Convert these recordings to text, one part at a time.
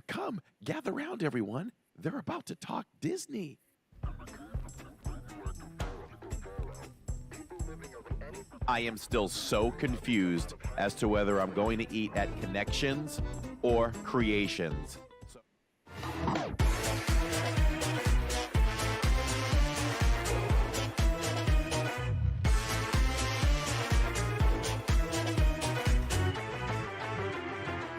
Come, gather round, everyone. They're about to talk Disney. I am still so confused as to whether I'm going to eat at Connections or Creations.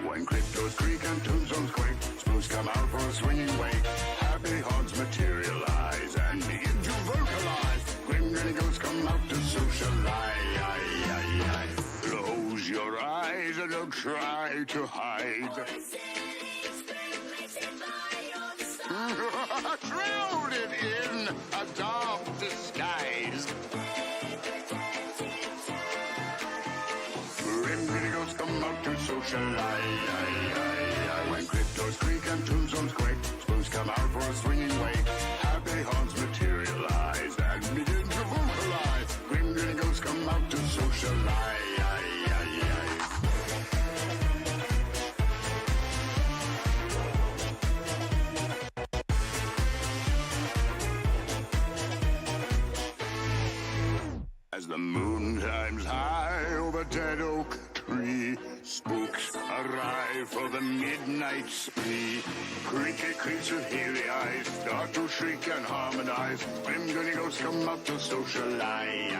When cryptos creak and tombstones quake, spoons come out for a swinging wake. Happy hearts materialize and begin to vocalize. Grim grinning ghosts come out to socialize. Close your eyes and don't try to hide. Shrouded in a dark disguise. Grim grinning ghosts come out to socialize. When cryptos creak and tombstones quake, spoons come out for a swinging wake. Happy hearts materialize and begin to vocalize. Grim grinning ghosts come out to socialize. As the moon climbs high over dead oak tree, spooks arrive for the midnight spree. Creaky creeps with hairy eyes start to shriek and harmonize. Grim grinning ghosts come out to socialize.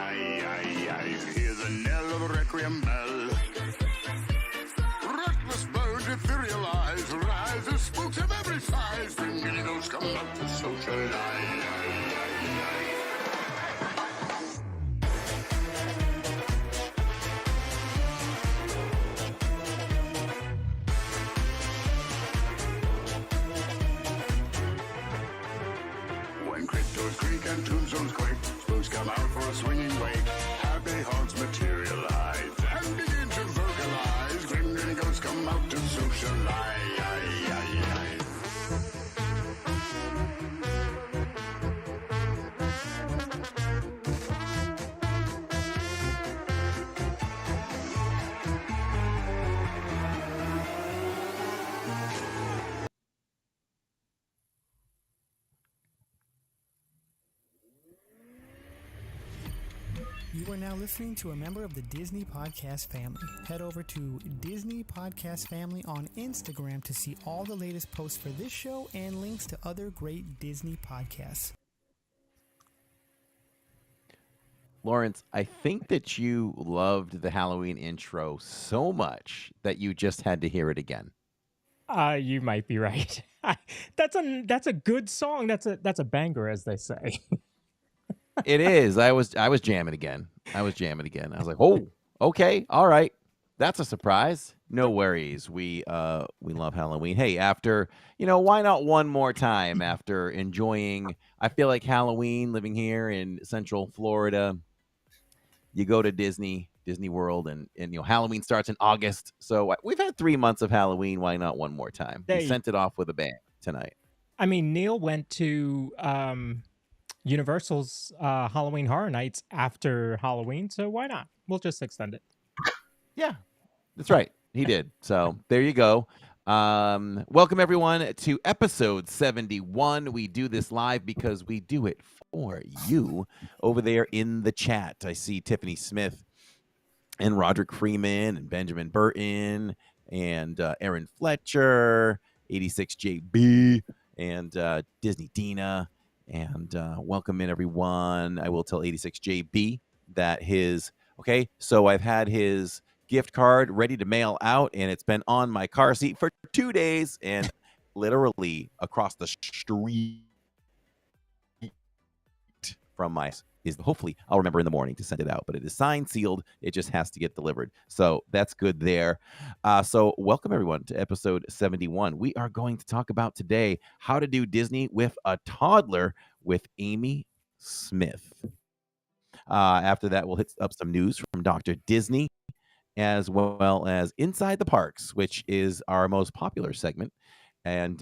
Hear the knell of a requiem bell. Reckless birds etherealize. Rise the spooks of every size. Grim grinning ghosts come out to socialize. Creak and tombstones quake, spooks come out for a swinging wake. Happy hearts materialize and begin to vocalize. Grim grinning ghosts come out to socialize. You are now listening to a member of the Disney Podcast family. Head over to Disney Podcast Family on Instagram to see all the latest posts for this show and links to other great Disney podcasts. Lawrence, I think that you loved the Halloween intro so much that you just had to hear it again. You might be right. That's a good song. That's a banger, as they say. It is. I was jamming again. I was like, oh, okay, all right. That's a surprise. No worries. We love Halloween. Hey, after, why not one more time after enjoying, I feel like Halloween, living here in Central Florida, you go to Disney World and Halloween starts in August. So we've had 3 months of Halloween. Why not one more time? We sent it off with a bang tonight. I mean, Neil went to Universal's Halloween Horror Nights after Halloween, so why not? We'll just extend it. Yeah, that's right. He did. So there you go. Welcome, everyone, to episode 71. We do this live because we do it for you over there in the chat. I see Tiffany Smith and Roderick Freeman and Benjamin Burton and Aaron Fletcher, 86JB, and Disney Dina. And welcome in, everyone. I will tell 86JB that so I've had his gift card ready to mail out, and it's been on my car seat for 2 days, and literally across the street from my hopefully I'll remember in the morning to send it out, but it is signed, sealed. It just has to get delivered. So that's good there. So welcome, everyone, to episode 71. We are going to talk about today how to do Disney with a toddler with Amy Smith. After that, we'll hit up some news from Dr. Disney, as well as Inside the Parks, which is our most popular segment. And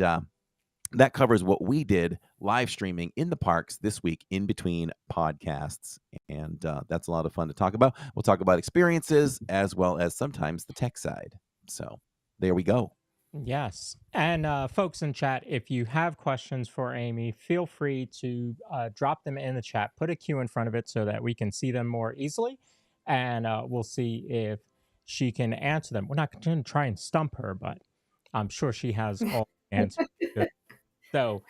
that covers what we did live streaming in the parks this week in between podcasts. And that's a lot of fun to talk about. We'll talk about experiences as well as sometimes the tech side. So there we go. Yes. And folks in chat, if you have questions for Amy, feel free to drop them in the chat. Put a Q in front of it so that we can see them more easily. And we'll see if she can answer them. We're not going to try and stump her, but I'm sure she has all the answers. Good. So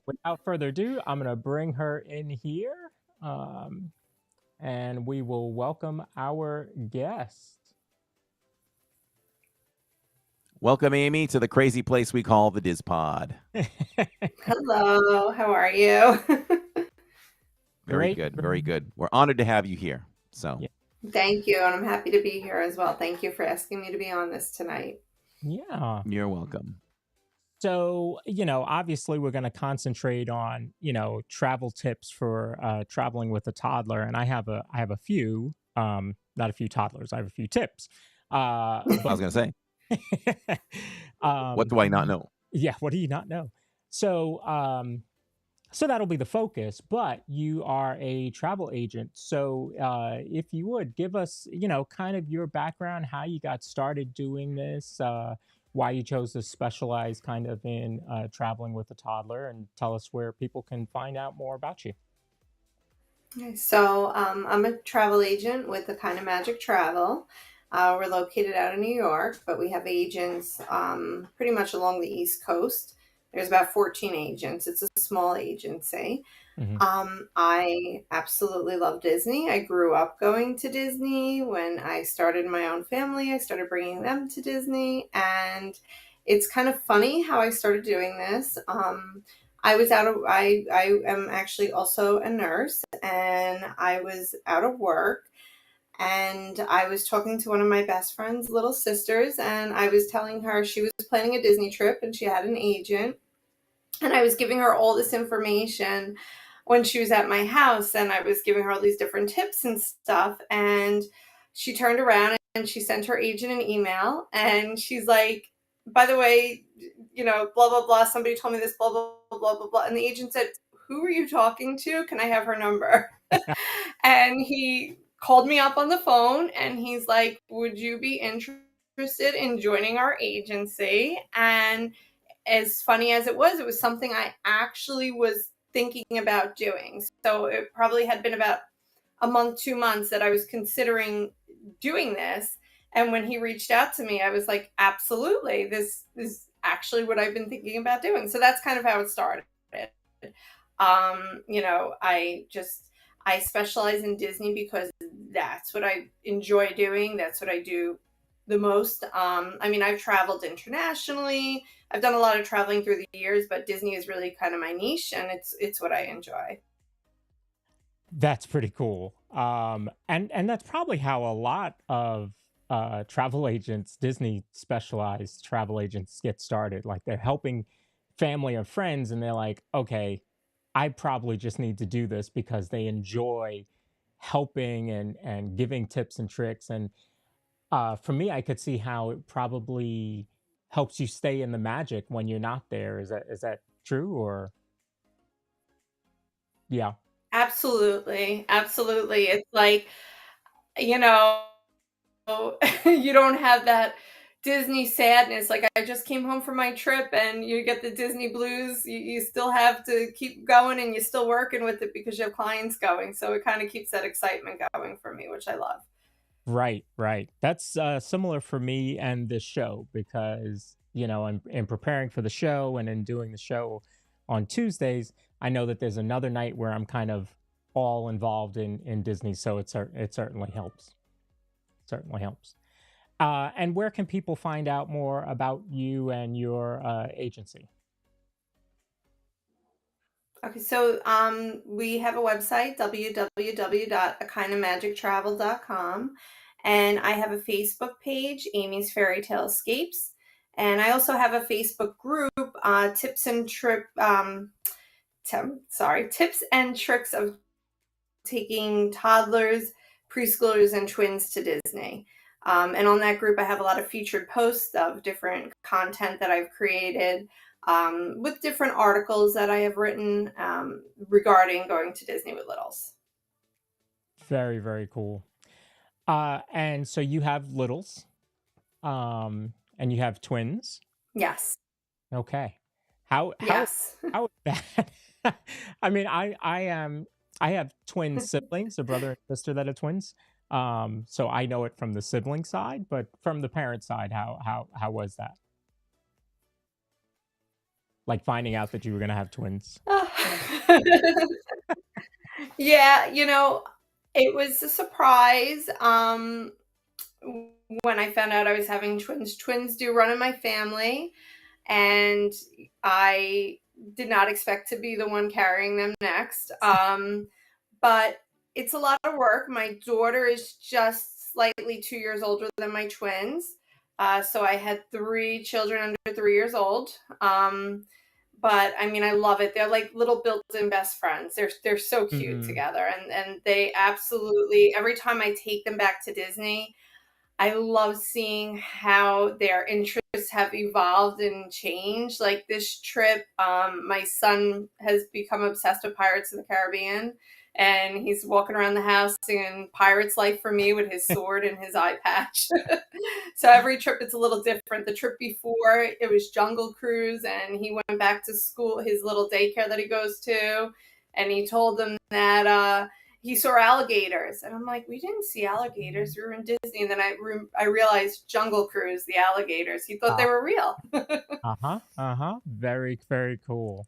without further ado, I'm going to bring her in here and we will welcome our guest. Welcome, Amy, to the crazy place we call the DIZPod. Hello, how are you? Very Great. good, very good. We're honored to have you here. So, Yeah. Thank you, and I'm happy to be here as well. Thank you for asking me to be on this tonight. Yeah. you're welcome. So, obviously we're going to concentrate on, travel tips for traveling with a toddler. And I have a few, not a few toddlers, I have a few tips. I was But going to say, what um, do I not know? yeah, what do you not know? So that'll be the focus, but you are a travel agent. So if you would give us, kind of your background, how you got started doing this, why you chose to specialize kind of in traveling with a toddler, and tell us where people can find out more about you. Okay, so I'm a travel agent with the Kind of Magic Travel. We're located out of New York, but we have agents pretty much along the East Coast. There's about 14 agents. It's a small agency. Hmm. I absolutely love Disney. I grew up going to Disney. When I started my own family, I started bringing them to Disney. And it's kind of funny how I started doing this. I am actually also a nurse, and I was out of work, and I was talking to one of my best friend's little sisters, and I was telling her she was planning a Disney trip and she had an agent, and I was giving her all this information when she was at my house, and I was giving her all these different tips and stuff. And she turned around and she sent her agent an email, and she's like, by the way, blah, blah, blah. Somebody told me this, blah, blah, blah, blah, blah. And the agent said, who are you talking to? Can I have her number? And he called me up on the phone and he's like, would you be interested in joining our agency? And as funny as it was something I actually was thinking about doing. So it probably had been about a month, 2 months that I was considering doing this. And when he reached out to me, I was like, absolutely, this is actually what I've been thinking about doing. So that's kind of how it started. I specialize in Disney because that's what I enjoy doing. That's what I do the most. I've traveled internationally. I've done a lot of traveling through the years, but Disney is really kind of my niche, and it's what I enjoy. That's pretty cool. And that's probably how a lot of travel agents, Disney specialized travel agents, get started. Like they're helping family or friends, and they're like, okay, I probably just need to do this because they enjoy helping and giving tips and tricks. And for me, I could see how it probably helps you stay in the magic when you're not there. Is that true? Or yeah. Absolutely. Absolutely. It's like, you know, you don't have that Disney sadness. Like I just came home from my trip and you get the Disney blues. You still have to keep going and you're still working with it because you have clients going. So it kind of keeps that excitement going for me, which I love. Right, right. That's similar for me and this show because, in preparing for the show and in doing the show on Tuesdays, I know that there's another night where I'm kind of all involved in Disney. So it certainly helps. Certainly helps. And where can people find out more about you and your agency? Okay, so we have a website, www.akindofmagictravel.com, and I have a Facebook page, Amy's Fairy Tale Escapes, and I also have a Facebook group, tips and tips and tricks of taking toddlers, preschoolers, and twins to Disney. And on that group, I have a lot of featured posts of different content that I've created with different articles that I have written regarding going to Disney with littles. Very, very cool. And so you have littles, and you have twins. Yes. Okay. How Yes. how is that? I mean, I have twin siblings, a brother and sister that are twins. So I know it from the sibling side, but from the parent side, how was that? Like finding out that you were gonna have twins. Yeah, it was a surprise. When I found out I was having twins, twins do run in my family, and I did not expect to be the one carrying them next. But it's a lot of work. My daughter is just slightly 2 years older than my twins. So I had three children under 3 years old. But I mean, I love it. They're like little built-in best friends. They're so cute Mhm. together, and they absolutely every time I take them back to Disney, I love seeing how their interests have evolved and changed. Like this trip, my son has become obsessed with Pirates of the Caribbean, and he's walking around the house singing Pirate's Life for Me with his sword and his eye patch. So every trip it's a little different. The trip before it was Jungle Cruise, and he went back to school, his little daycare that he goes to, and he told them that he saw alligators, and I'm like, we didn't see alligators. We were in Disney, and then I realized Jungle Cruise, the alligators. He thought they were real. Uh-huh. Uh-huh. Very, very cool.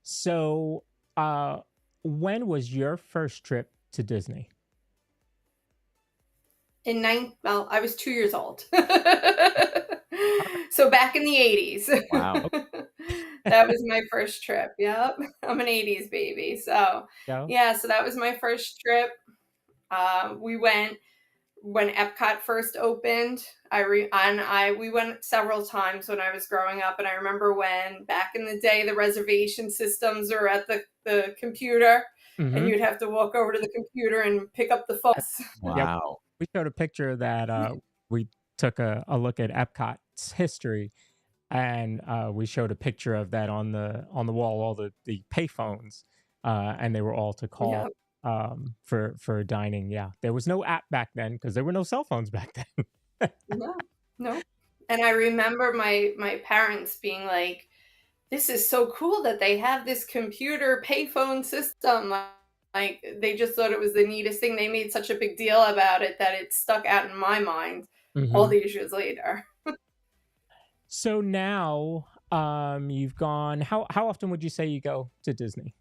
So, uh, when was your first trip to Disney? Well, I was 2 years old, All right. so back in the '80s. Wow. That was my first trip. Yep, I'm an '80s baby, so Go. yeah. So that was my first trip. We went when Epcot first opened. We went several times when I was growing up, and I remember when back in the day the reservation systems were at the computer, and Mm-hmm. you'd have to walk over to the computer and pick up the phone. Yeah, Wow. we showed a picture that we took a look at Epcot's history, and we showed a picture of that on the wall, all the payphones, and they were all to Yeah, call for dining. Yeah, there was no app back then because there were no cell phones back then. no, no. And I remember my parents being like, "This is so cool that they have this computer payphone system." Like they just thought it was the neatest thing. They made such a big deal about it that it stuck out in my mind all Hmm. these years later. So now, you've gone. How often would you say you go to Disney?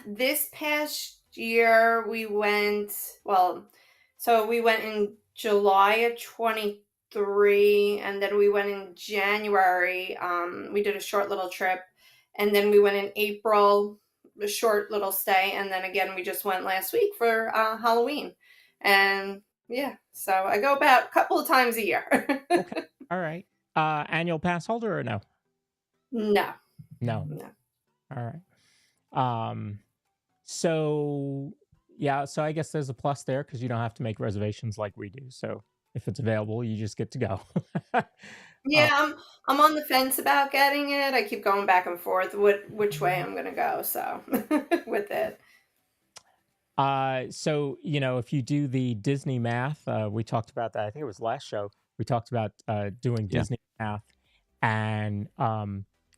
This past year we went, well, so we went in July of 23, and then we went in January. We did a short little trip, and then we went in April, a short little stay, and then again we just went last week for Halloween. And yeah, so I go about a couple of times a year. Okay, all right. Annual pass holder or no? No, No. no. All right. Um, so yeah, so I guess there's a plus there because you don't have to make reservations like we do. So if it's available, you just get to go. uh, Yeah, I'm on the fence about getting it. I keep going back and forth which way I'm gonna go. So with it, so if you do the Disney math, we talked about that. I think it was last show. We talked about doing Yeah. Disney math, and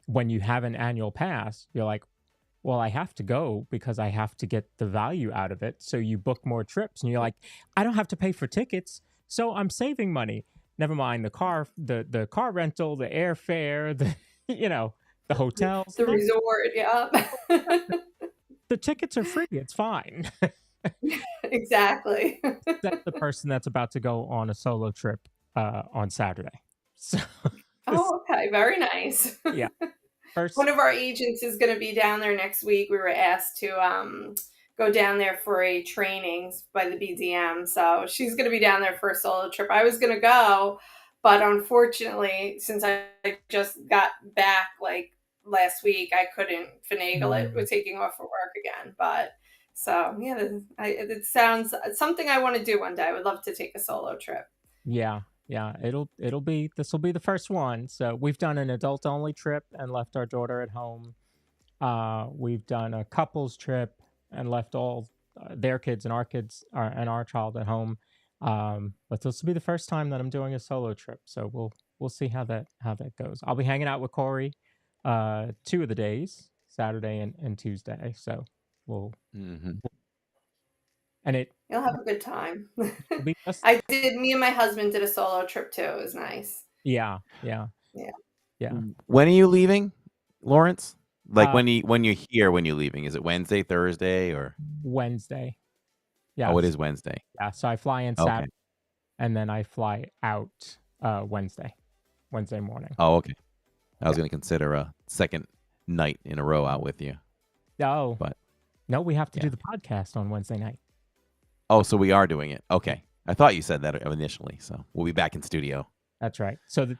when you have an annual pass, you're like, well, I have to go because I have to get the value out of it. So you book more trips, and you're like, I don't have to pay for tickets, so I'm saving money. Never mind the car rental, the airfare, the the hotels. the resort, yeah, The tickets are free. It's fine. exactly. That's the person that's about to go on a solo trip on Saturday. So this, Oh, okay, very nice. yeah, One first. of our agents is going to be down there next week. We were asked to go down there for a training by the BDM, so she's going to be down there for a solo trip. I was going to go, but unfortunately, since I just got back like last week, I couldn't finagle it Mm, with taking off for work again. But so yeah, it sounds something I want to do one day. I would love to take a solo trip. yeah, yeah. It'll be this will be the first one. So we've done an adult only trip and left our daughter at home. We've done a couples trip and left all their kids and our kids and our child at home. But this will be the first time that I'm doing a solo trip, so we'll see how that goes. I'll be hanging out with Corey 2 of the days, Saturday and Tuesday. So we'll Mhm. and it You'll have a good time. will be just Me and my husband did a solo trip too. It was nice. yeah. Yeah. When are you leaving, Lawrence? Like Uh, when you're here, when you're leaving? Is it Wednesday, Thursday, or? Wednesday. Oh, it Yes. is Wednesday. Yeah. So I fly in Okay. Saturday, and then I fly out Wednesday morning. Oh, okay. I was Yeah. going to consider a second night in a row out with you, Oh, but no, we have to yeah. do the podcast on Wednesday night. Oh, so we are doing it. Okay. I thought you said that initially, so we'll be back in studio. That's right. So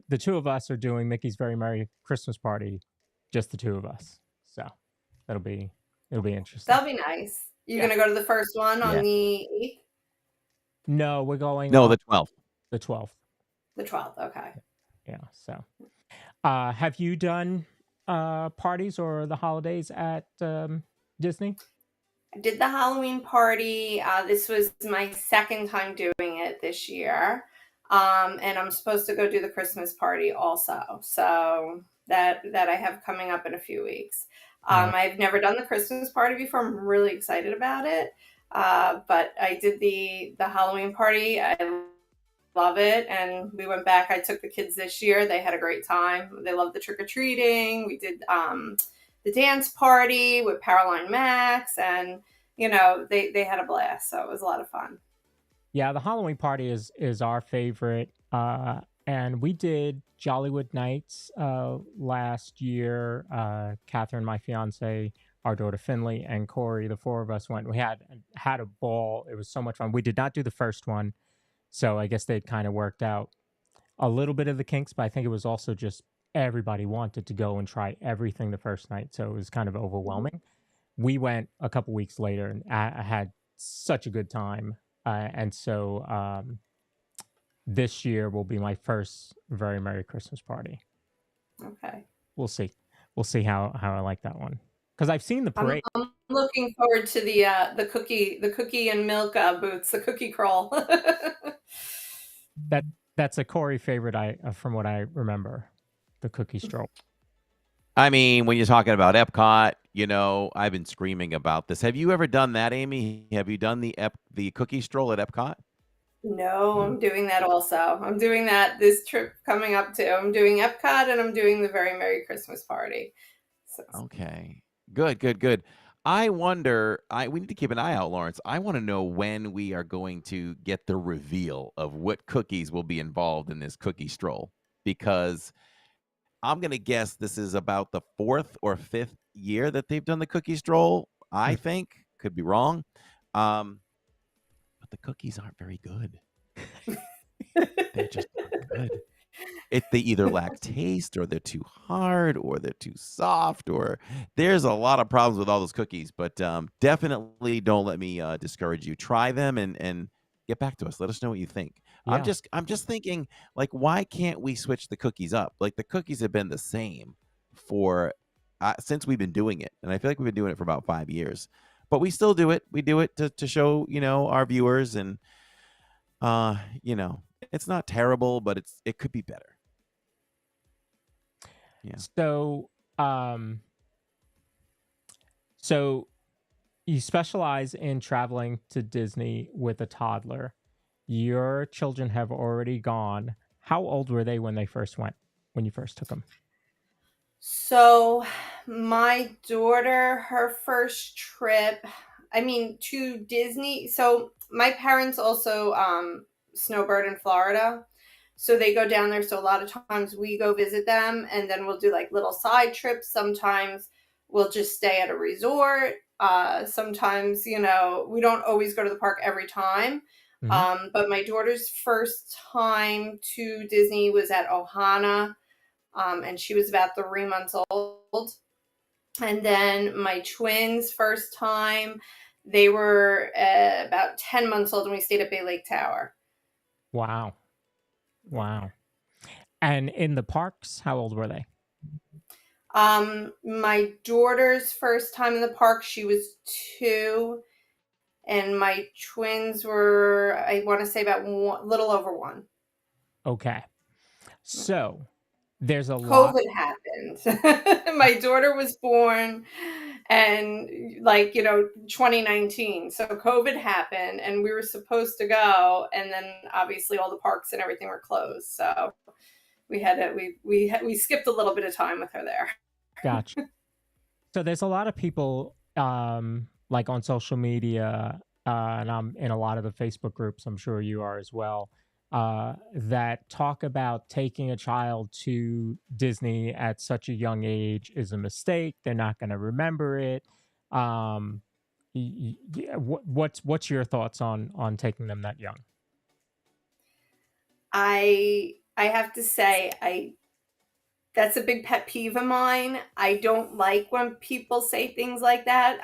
the two of us are doing Mickey's Very Merry Christmas Party, just the two of us. So it'll be interesting. That'll be nice. You're gonna go to the first one on Yeah. the 8th? No, we're going No, on the 12th. the 12th. The 12th, okay. Yeah. So, have you done parties or the holidays at Disney? I did the Halloween party. This was my second time doing it this year. And I'm supposed to go do the Christmas party also. So that I have coming up in a few weeks. Nice. I've never done the Christmas party before. I'm really excited about it. But I did the Halloween party. I love it. And we went back. I took the kids this year. They had a great time. They loved the trick-or-treating. We did the dance party with Caroline Max, and they had a blast. So it was a lot of fun. Yeah, the Halloween party is our favorite. And we did Jollywood Nights last year. Catherine, my fiance, our daughter Finley, and Corey, the four of us went. We had a ball. It was so much fun. We did not do the first one, so I guess they'd kind of worked out a little bit of the kinks, but I think it was also just everybody wanted to go and try everything the first night, so it was kind of overwhelming. We went a couple weeks later, and I had such a good time. And so this year will be my first Very Merry Christmas party. Okay. We'll see. We'll see how I like that one, because I've seen the parade. I'm looking forward to the cookie and milk booths, the cookie crawl. That's a Corey favorite. From what I remember, the cookie stroll. I mean, when you're talking about Epcot, I've been screaming about this. Have you ever done that, Amy? Have you done the cookie stroll at Epcot? No, I'm doing that also. I'm doing that this trip coming up too. I'm doing Epcot and I'm doing the Very Merry Christmas party. So, Okay. Good. I wonder, we need to keep an eye out, Lawrence. I want to know when we are going to get the reveal of what cookies will be involved in this cookie stroll, because I'm going to guess this is about the 4th or 5th year that they've done the cookie stroll. I think, could be wrong. But the cookies aren't very good. They're just not good. They either lack taste, or they're too hard, or they're too soft, or there's a lot of problems with all those cookies. But definitely don't let me discourage you. Try them and get back to us. Let us know what you think. Yeah. I'm just thinking, like, why can't we switch the cookies up? Like, the cookies have been the same for since we've been doing it, and I feel like we've been doing it for about 5 years. But we still do it. We do it to show our viewers, and it's not terrible, but it could be better. Yeah. So you specialize in traveling to Disney with a toddler. Your children have already gone. How old were they when you first took them? So my daughter, her first trip, to Disney. So my parents also snowbird in Florida. So they go down there. So a lot of times we go visit them, and then we'll do like little side trips. Sometimes we'll just stay at a resort. Sometimes, we don't always go to the park every time. Mm-hmm. But my daughter's first time to Disney was at Ohana. And she was about 3 months old. And then my twins' first time, they were about 10 months old, and we stayed at Bay Lake Tower. Wow. And in the parks, how old were they? My daughter's first time in the park, she was 2, and my twins were, I want to say, about little over 1. Okay. So there's a lot. COVID happened. My daughter was born and 2019. So COVID happened and we were supposed to go, and then obviously all the parks and everything were closed. So we had to we skipped a little bit of time with her there. Gotcha. So there's a lot of people like on social media, and I'm in a lot of the Facebook groups, I'm sure you are as well, that talk about taking a child to Disney at such a young age is a mistake. They're not going to remember it. What's your thoughts on taking them that young? I have to say, that's a big pet peeve of mine. I don't like when people say things like that.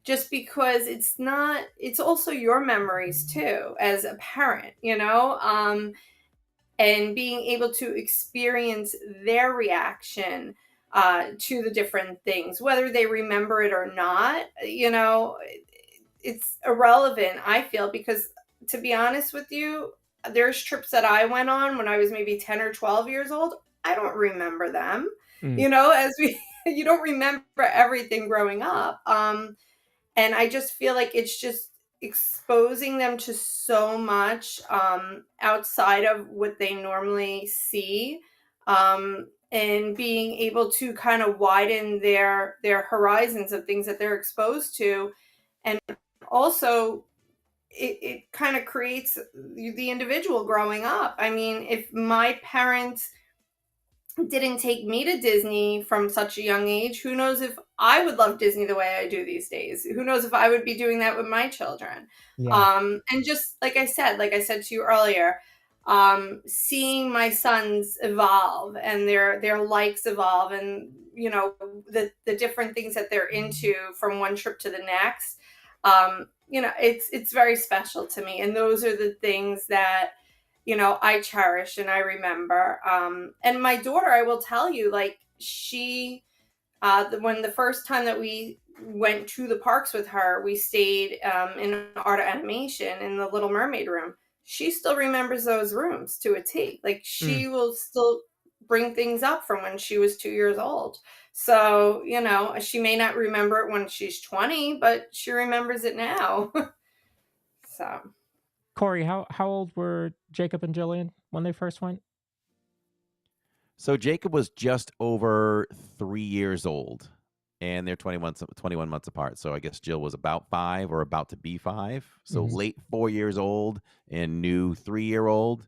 Just because it's also your memories too as a parent, and being able to experience their reaction to the different things, whether they remember it or not, it's irrelevant, I feel, because to be honest with you, there's trips that I went on when I was maybe 10 or 12 years old. I don't remember them, as you don't remember everything growing up. And I just feel like it's just exposing them to so much outside of what they normally see, and being able to kind of widen their horizons of things that they're exposed to. And also it kind of creates the individual growing up. I mean, if my parents didn't take me to Disney from such a young age, who knows if I would love Disney the way I do these days? Who knows if I would be doing that with my children? Yeah. And just like I said to you earlier, seeing my sons evolve and their likes evolve, and the different things that they're into from one trip to the next, it's very special to me. And those are the things that I cherish and I remember. And my daughter, I will tell you, like, she, when the first time that we went to the parks with her, we stayed in art animation in the Little Mermaid room. She still remembers those rooms to a T. Like, she will still bring things up from when she was 2 years old. So, she may not remember it when she's 20, but she remembers it now. So. Corey, how old were Jacob and Jillian when they first went? So Jacob was just over 3 years old, and they're 21 months apart. So I guess Jill was about 5 or about to be 5. So late 4 years old and new 3-year-old.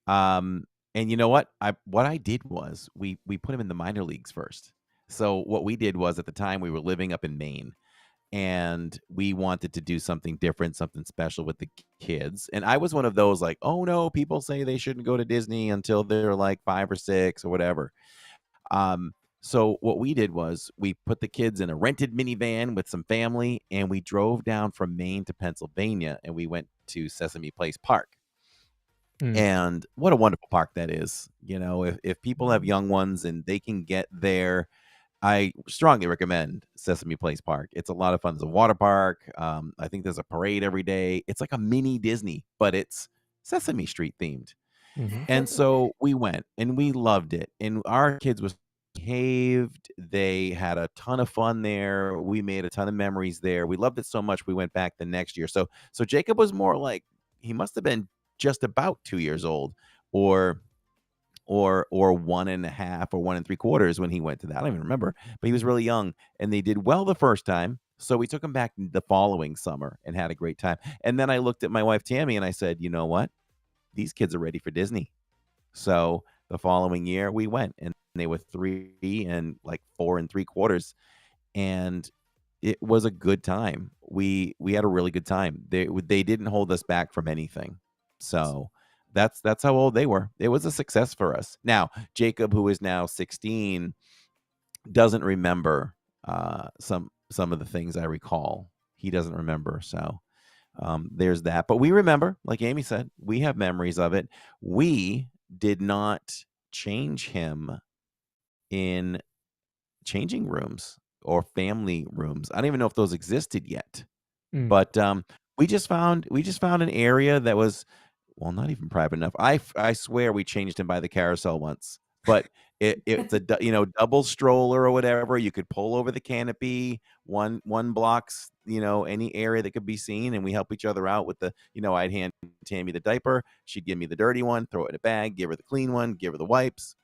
And you know what? What I did was we put him in the minor leagues first. So what we did was, at the time, we were living up in Maine, and we wanted to do something different, something special with the kids. And I was one of those, like, oh no, people say they shouldn't go to Disney until they're like 5 or 6 or whatever. So what we did was we put the kids in a rented minivan with some family, and we drove down from Maine to Pennsylvania, and we went to Sesame Place Park. And what a wonderful park that is. If people have young ones and they can get there, I strongly recommend Sesame Place Park. It's a lot of fun. There's a water park. I think there's a parade every day. It's like a mini Disney, but it's Sesame Street themed. And so we went and we loved it. And our kids was behaved. They had a ton of fun there. We made a ton of memories there. We loved it so much we went back the next year. So Jacob was more like, he must have been just about 2 years old, or 1.5 or 1 3/4 when he went to that. I don't even remember, but he was really young, and they did well the first time. So we took him back the following summer and had a great time. And then I looked at my wife, Tammy, and I said, you know what? These kids are ready for Disney. So the following year we went, and they were 3 and like 4 3/4. And it was a good time. We had a really good time. They didn't hold us back from anything. So that's how old they were. It was a success for us. Now, Jacob, who is now 16, doesn't remember some of the things I recall. He doesn't remember. So there's that. But we remember, like Amy said, we have memories of it. We did not change him in changing rooms or family rooms. I don't even know if those existed yet. Mm. But we just found an area that was, well, not even private enough. I swear we changed him by the carousel once, but it's a double stroller or whatever. You could pull over the canopy. One blocks any area that could be seen, and we help each other out with the I'd hand Tammy the diaper, she'd give me the dirty one, throw it in a bag, give her the clean one, give her the wipes.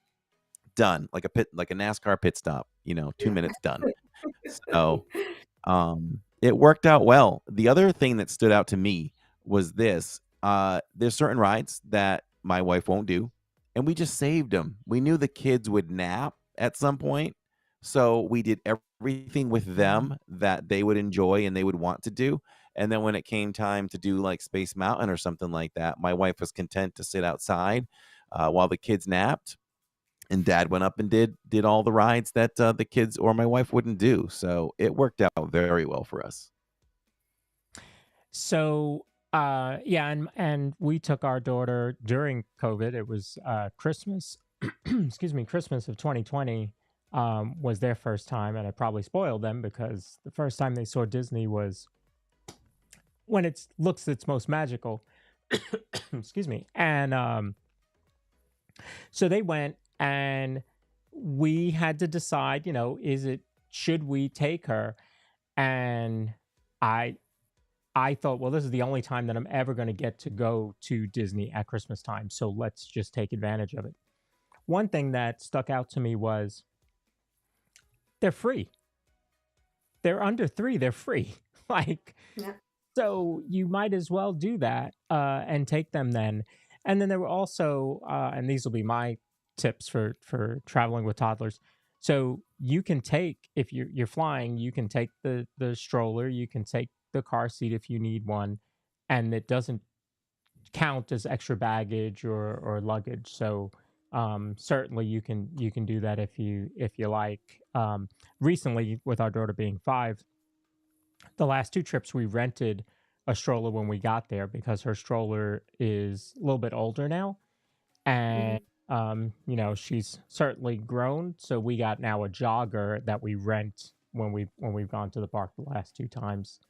Done, like a NASCAR pit stop. 2 minutes done. So it worked out well. The other thing that stood out to me was this. There's certain rides that my wife won't do, and we just saved them. We knew the kids would nap at some point, so we did everything with them that they would enjoy and they would want to do. And then when it came time to do like Space Mountain or something like that, my wife was content to sit outside while the kids napped, and dad went up and did all the rides that the kids or my wife wouldn't do. So it worked out very well for us. So, yeah, and we took our daughter during COVID. It was Christmas, excuse me, Christmas of 2020 was their first time, and I probably spoiled them because the first time they saw Disney was when it looks its most magical. Excuse me, and so they went, and we had to decide, should we take her? And I I thought, well, this is the only time that I'm ever going to get to go to Disney at Christmas time. So let's just take advantage of it. One thing that stuck out to me was they're free. They're under 3, they're free. Like, Yeah. so you might as well do that and take them then. And then there were also, and these will be my tips for traveling with toddlers. So you can take, if you're flying, you can take the stroller, you can take the car seat if you need one, and it doesn't count as extra baggage or luggage. So certainly you can do that if you like. Recently, with our daughter being 5, the last 2 trips we rented a stroller when we got there because her stroller is a little bit older now, and she's certainly grown. So we got now a jogger that we rent when we've gone to the park the last 2 times.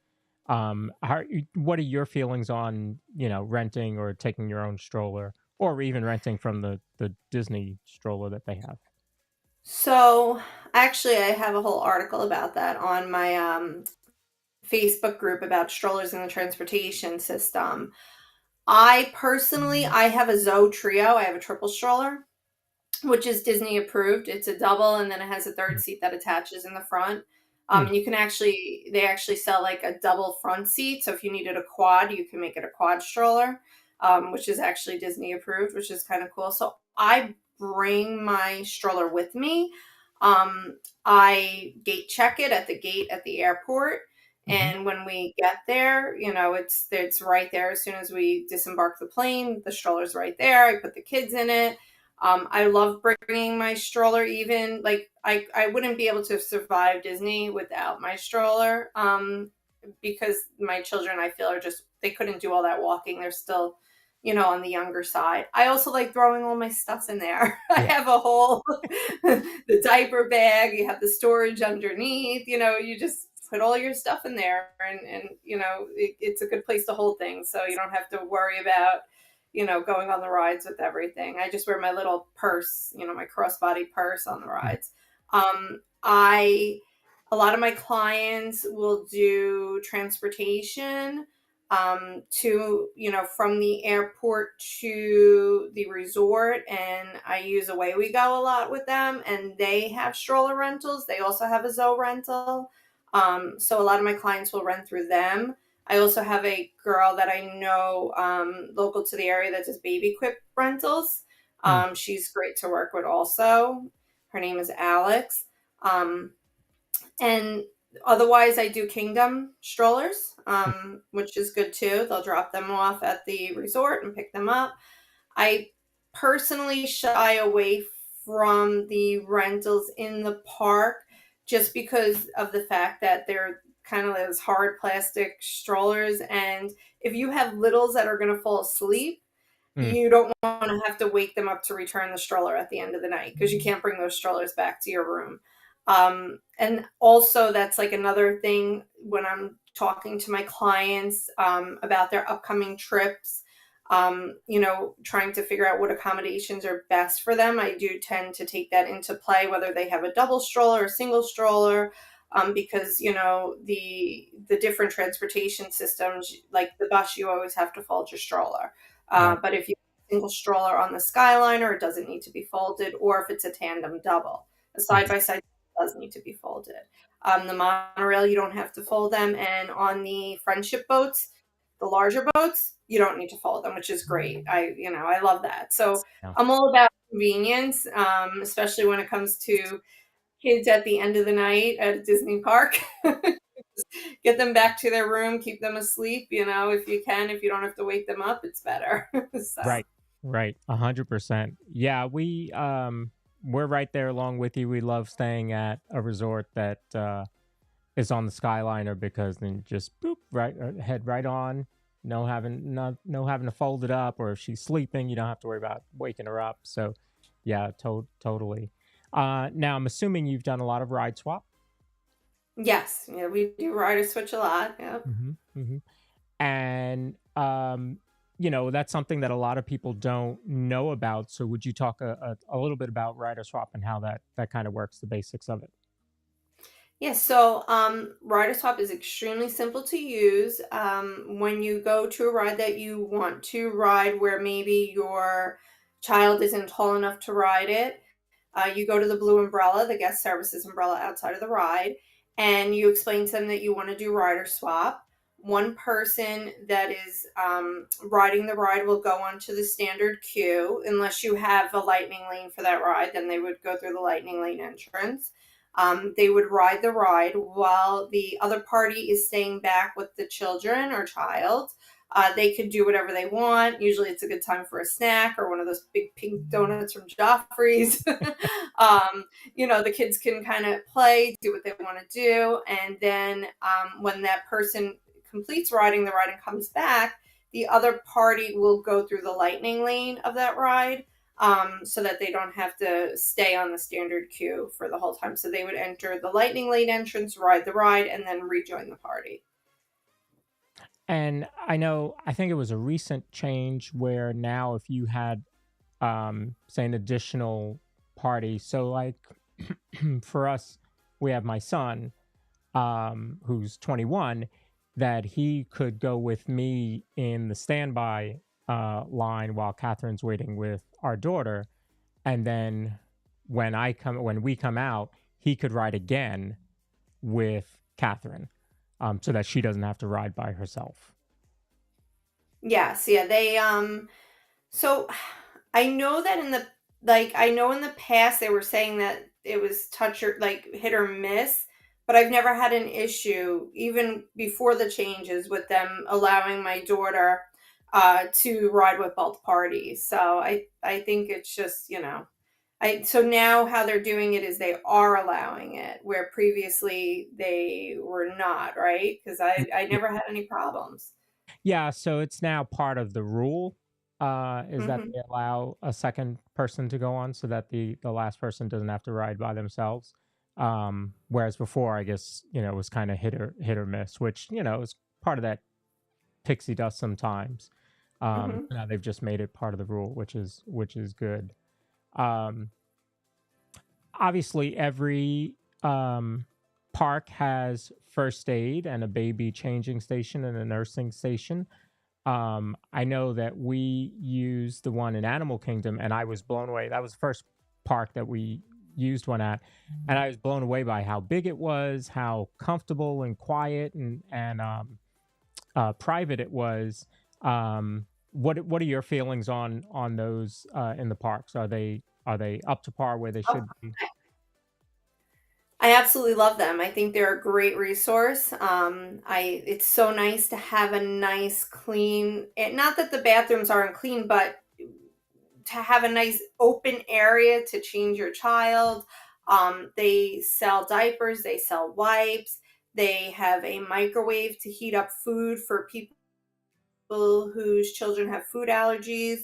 What are your feelings on renting or taking your own stroller, or even renting from the Disney stroller that they have? So actually, I have a whole article about that on my Facebook group about strollers in the transportation system. I personally, I have a Zoe Trio. I have a triple stroller, which is Disney approved. It's a double, and then it has a third seat that attaches in the front. Mm. And they actually sell like a double front seat. So if you needed a quad, you can make it a quad stroller, which is actually Disney approved, which is kind of cool. So I bring my stroller with me. I gate check it at the gate at the airport. And when we get there, it's right there. As soon as we disembark the plane, the stroller's right there. I put the kids in it. I love bringing my stroller, even like I wouldn't be able to survive Disney without my stroller, because my children, I feel, they couldn't do all that walking. They're still, on the younger side. I also like throwing all my stuff in there. I have a whole, the diaper bag, you have the storage underneath, you just put all your stuff in there, and it's a good place to hold things. So you don't have to worry about, going on the rides with everything. I just wear my little purse, my crossbody purse on the rides. A lot of my clients will do transportation to, from the airport to the resort, and I use Away We Go a lot with them, and they have stroller rentals. They also have a Zoe rental. So a lot of my clients will rent through them. I also have a girl that I know local to the area that does baby quip rentals. She's great to work with also. Her name is Alex. And otherwise, I do Kingdom strollers, which is good too. They'll drop them off at the resort and pick them up. I personally shy away from the rentals in the park just because of the fact that they're kind of those hard plastic strollers. And if you have littles that are going to fall asleep, you don't want to have to wake them up to return the stroller at the end of the night, because you can't bring those strollers back to your room. And also, that's like another thing when I'm talking to my clients about their upcoming trips, trying to figure out what accommodations are best for them. I do tend to take that into play, whether they have a double stroller or single stroller, because the different transportation systems, like the bus, you always have to fold your stroller. Right. But if you have a single stroller on the Skyliner, it doesn't need to be folded, or if it's a tandem double, a side by side does need to be folded. The monorail, you don't have to fold them, and on the friendship boats, the larger boats, you don't need to fold them, which is great. I love that. So Yeah. I'm all about convenience, especially when it comes to kids at the end of the night at a Disney park. Get them back to their room, keep them asleep, if you can. If you don't have to wake them up, it's better. So. Right. Right. 100%. Yeah, we're right there along with you. We love staying at a resort that is on the Skyliner, because then just boop, right, head right on. No having to fold it up, or if she's sleeping, you don't have to worry about waking her up. So yeah, totally. Now I'm assuming you've done a lot of ride swap. Yes, yeah, we do ride a switch a lot. Yeah. And that's something that a lot of people don't know about. So would you talk a little bit about rider swap and how that kind of works, the basics of it? Yeah, so rider swap is extremely simple to use. When you go to a ride that you want to ride where maybe your child isn't tall enough to ride it, you go to the blue umbrella, the guest services umbrella outside of the ride, and you explain to them that you want to do rider swap. One person that is riding the ride will go onto the standard queue. Unless you have a lightning lane for that ride, then they would go through the lightning lane entrance. They would ride the ride while the other party is staying back with the children or child. They could do whatever they want. Usually it's a good time for a snack or one of those big pink donuts from Joffrey's. The kids can kind of play, do what they want to do. And then when that person completes riding the ride and comes back, the other party will go through the lightning lane of that ride. So that they don't have to stay on the standard queue for the whole time. So they would enter the lightning lane entrance, ride the ride, and then rejoin the party. And I think it was a recent change where now if you had, say, an additional party, so like for us, we have my son, who's 21, that he could go with me in the standby line while Catherine's waiting with our daughter, and then when we come out, he could ride again with Catherine, so that she doesn't have to ride by herself. Yes, yeah, they so I know that in the past they were saying that it was touch or like hit or miss, but I've never had an issue even before the changes with them allowing my daughter to ride with both parties. So I think it's just, so now how they're doing it is they are allowing it where previously they were not, right? Because I never had any problems. Yeah, so it's now part of the rule, is that Hmm. they allow a second person to go on, so that the last person doesn't have to ride by themselves. Whereas before, I guess, it was kind of hit or miss, which, is part of that pixie dust sometimes. Hmm. Now they've just made it part of the rule, which is good. Um, Obviously, every park has first aid and a baby changing station and a nursing station. I know that we used the one in Animal Kingdom, and I was blown away. That was the first park that we used one at, and I was blown away by how big it was, how comfortable and quiet and private it was. What are your feelings on those in the parks? Are they up to par where they Oh, should be? I absolutely love them. I think they're a great resource. It's so nice to have a nice, clean. Not that the bathrooms aren't clean, but to have a nice open area to change your child. They sell diapers. They sell wipes. They have a microwave to heat up food for people whose children have food allergies.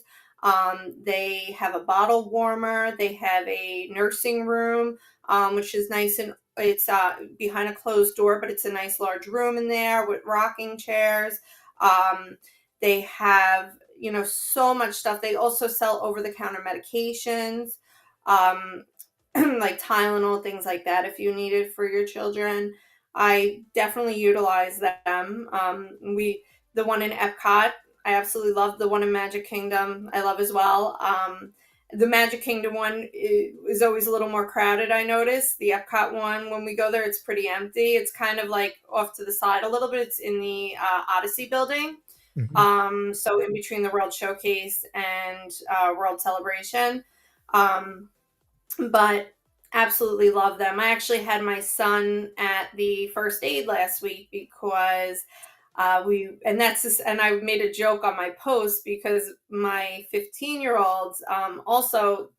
They have a bottle warmer. They have a nursing room, which is nice, and it's behind a closed door, but it's a nice large room in there with rocking chairs. They have, so much stuff. They also sell over-the-counter medications, like Tylenol, things like that, if you need it for your children. I definitely utilize them. The one in Epcot, I absolutely love. The one in Magic Kingdom, I love as well. The Magic Kingdom one is always a little more crowded, I notice. The Epcot one, when we go there, it's pretty empty. It's kind of like off to the side a little bit. It's in the Odyssey building. So in between the World Showcase and World Celebration. But absolutely love them. I actually had my son at the first aid last week because and I made a joke on my post because my 15-year-old also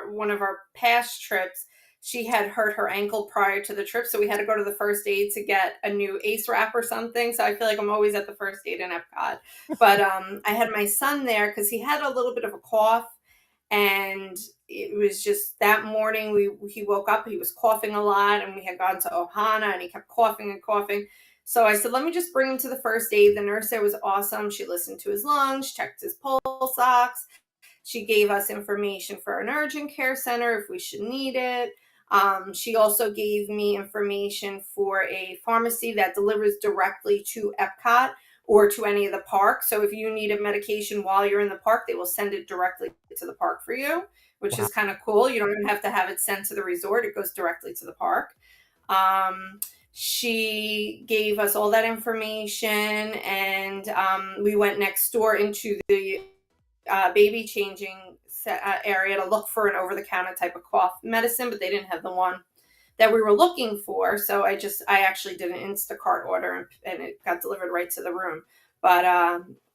one of our past trips, she had hurt her ankle prior to the trip, so we had to go to the first aid to get a new ace wrap or something. So I feel like I'm always at the first aid in Epcot. But I had my son there because he had a little bit of a cough, and it was just that morning he woke up, he was coughing a lot, and we had gone to Ohana, and he kept coughing and coughing. So I said, let me just bring him to the first aid. The nurse there was awesome. She listened to his lungs, checked his pulse ox. She gave us information for an urgent care center if we should need it. She also gave me information for a pharmacy that delivers directly to Epcot or to any of the parks. So if you need a medication while you're in the park, they will send it directly to the park for you, which is kind of cool. You don't even have to have it sent to the resort. It goes directly to the park. She gave us all that information, and we went next door into the baby changing area to look for an over-the-counter type of cough medicine, but they didn't have the one that we were looking for. So I actually did an Instacart order, and it got delivered right to the room. But,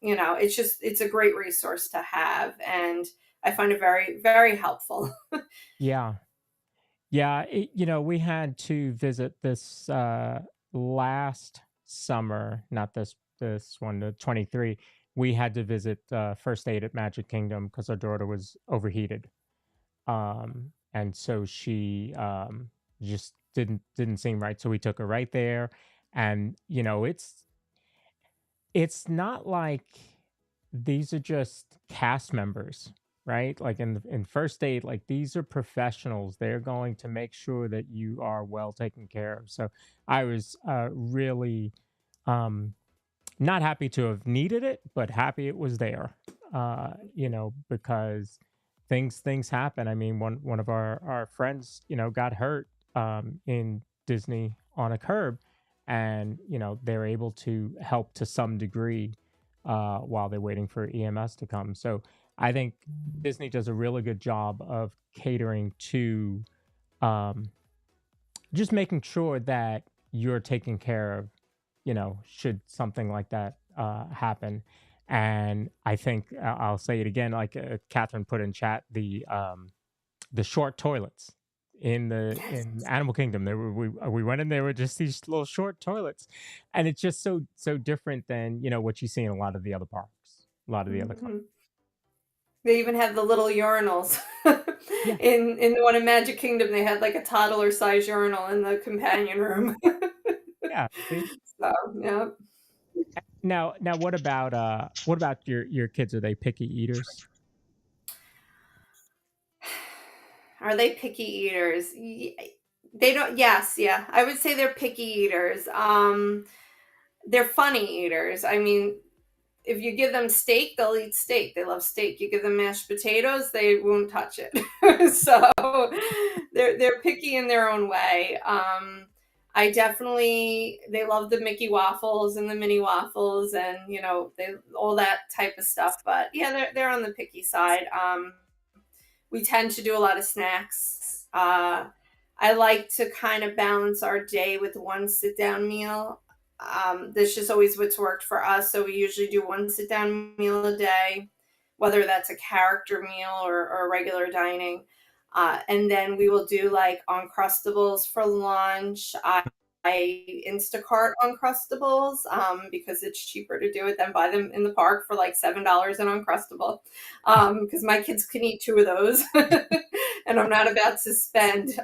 it's a great resource to have, and I find it very, very helpful. Yeah. Yeah, we had to visit this last summer, not this one, the 23. We had to visit first aid at Magic Kingdom because our daughter was overheated, and so she just didn't seem right. So we took her right there, and it's not like these are just cast members, right? Like in first aid, like these are professionals. They're going to make sure that you are well taken care of. So I was really not happy to have needed it, but happy it was there. Because things happen. I mean, one of our friends, got hurt in Disney on a curb, and they're able to help to some degree while they're waiting for EMS to come. So I think Disney does a really good job of catering to just making sure that you're taken care of, should something like that happen. And I think I'll say it again, like Catherine put in chat, the short toilets in Animal Kingdom. We went in there with just these little short toilets, and it's just so different than what you see in a lot of the other parks, a lot of the other. They even had the little urinals. Yeah. In the one in Magic Kingdom, they had like a toddler size urinal in the companion room. Yeah. See? So yeah. Now, what about your kids? Are they picky eaters? Are they picky eaters? They don't. Yes, yeah. I would say they're picky eaters. They're funny eaters. I mean, if you give them steak, they'll eat steak. They love steak. You give them mashed potatoes, they won't touch it. So they're picky in their own way. They love the Mickey waffles and the mini waffles, and all that type of stuff. But yeah, they're on the picky side. We tend to do a lot of snacks. I like to kind of balance our day with one sit down meal. This is always what's worked for us. So we usually do one sit down meal a day, whether that's a character meal or regular dining. And then we will do like Uncrustables for lunch. Instacart Uncrustables because it's cheaper to do it than buy them in the park for like $7 an Uncrustable because my kids can eat 2 of those and I'm not about to spend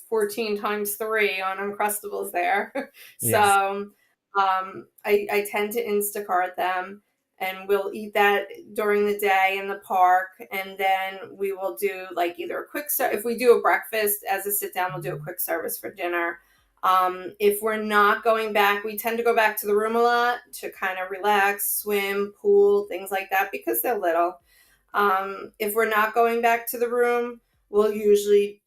14 times 3 on Uncrustables there. Yeah. So I tend to Instacart them and we'll eat that during the day in the park. And then we will do like either a quick, if we do a breakfast as a sit down, we'll do a quick service for dinner. If we're not going back, we tend to go back to the room a lot to kind of relax, swim, pool, things like that, because they're little. If we're not going back to the room, I'll usually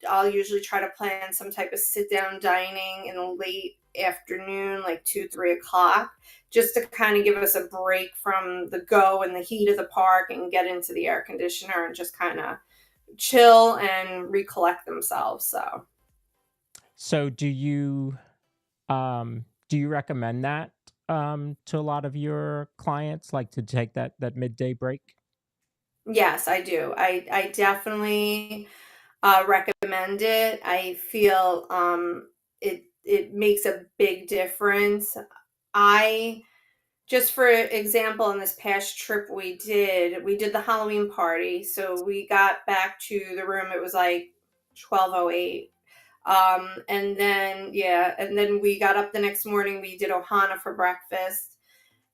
try to plan some type of sit down dining in the late afternoon, like 2-3 o'clock, just to kind of give us a break from the go and the heat of the park and get into the air conditioner and just kind of chill and recollect themselves. So do you recommend that to a lot of your clients, like to take that midday break? Yes, I do. I definitely recommend it. I feel it makes a big difference. Just for example, in this past trip we did the Halloween party. So we got back to the room, it was like 12:08. And then we got up the next morning, we did Ohana for breakfast,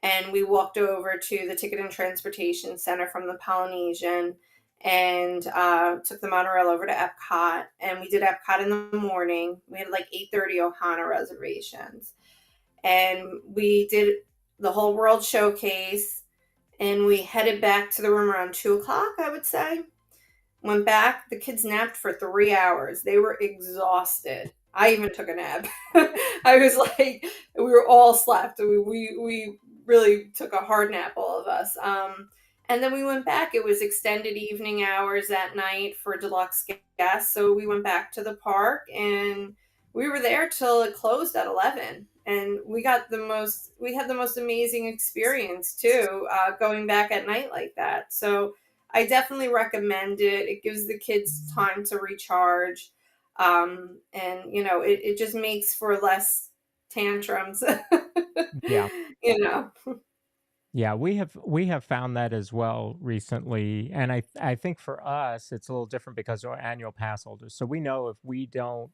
and we walked over to the Ticket and Transportation Center from the Polynesian and took the monorail over to Epcot, and we did Epcot in the morning. We had like 8:30 Ohana reservations, and we did the whole World Showcase, and we headed back to the room around 2 o'clock, I would say. Went back, the kids napped for 3 hours. They were exhausted. I even took a nap. I was like, we were all slept. We really took a hard nap, all of us. And then we went back. It was extended evening hours at night for deluxe guests. So we went back to the park and we were there till it closed at 11. And we had the most amazing experience too, going back at night like that. So I definitely recommend it. It gives the kids time to recharge. And it just makes for less tantrums. Yeah. Yeah, we have found that as well recently, and I think for us it's a little different because we're annual pass holders. So we know if we don't,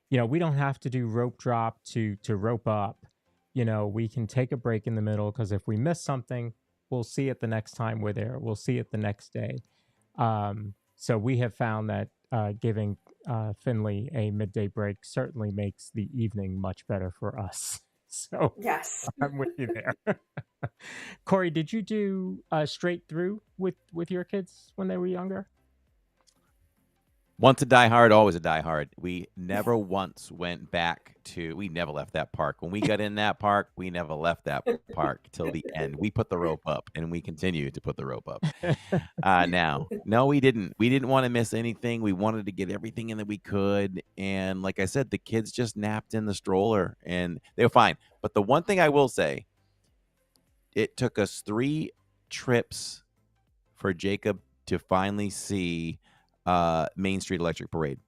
we don't have to do rope drop to rope up. We can take a break in the middle because if we miss something, we'll see it the next time we're there. We'll see it the next day. So we have found that giving Finley a midday break certainly makes the evening much better for us. So yes. I'm with you there. Corey, did you do straight through with your kids when they were younger? Once a diehard, always a diehard. We never once went back to, we never left that park. When we got in that park, we never left that park till the end. We put the rope up and we continue to put the rope up. No, we didn't. We didn't want to miss anything. We wanted to get everything in that we could. And like I said, the kids just napped in the stroller and they were fine. But the one thing I will say, it took us 3 trips for Jacob to finally see Main Street Electric Parade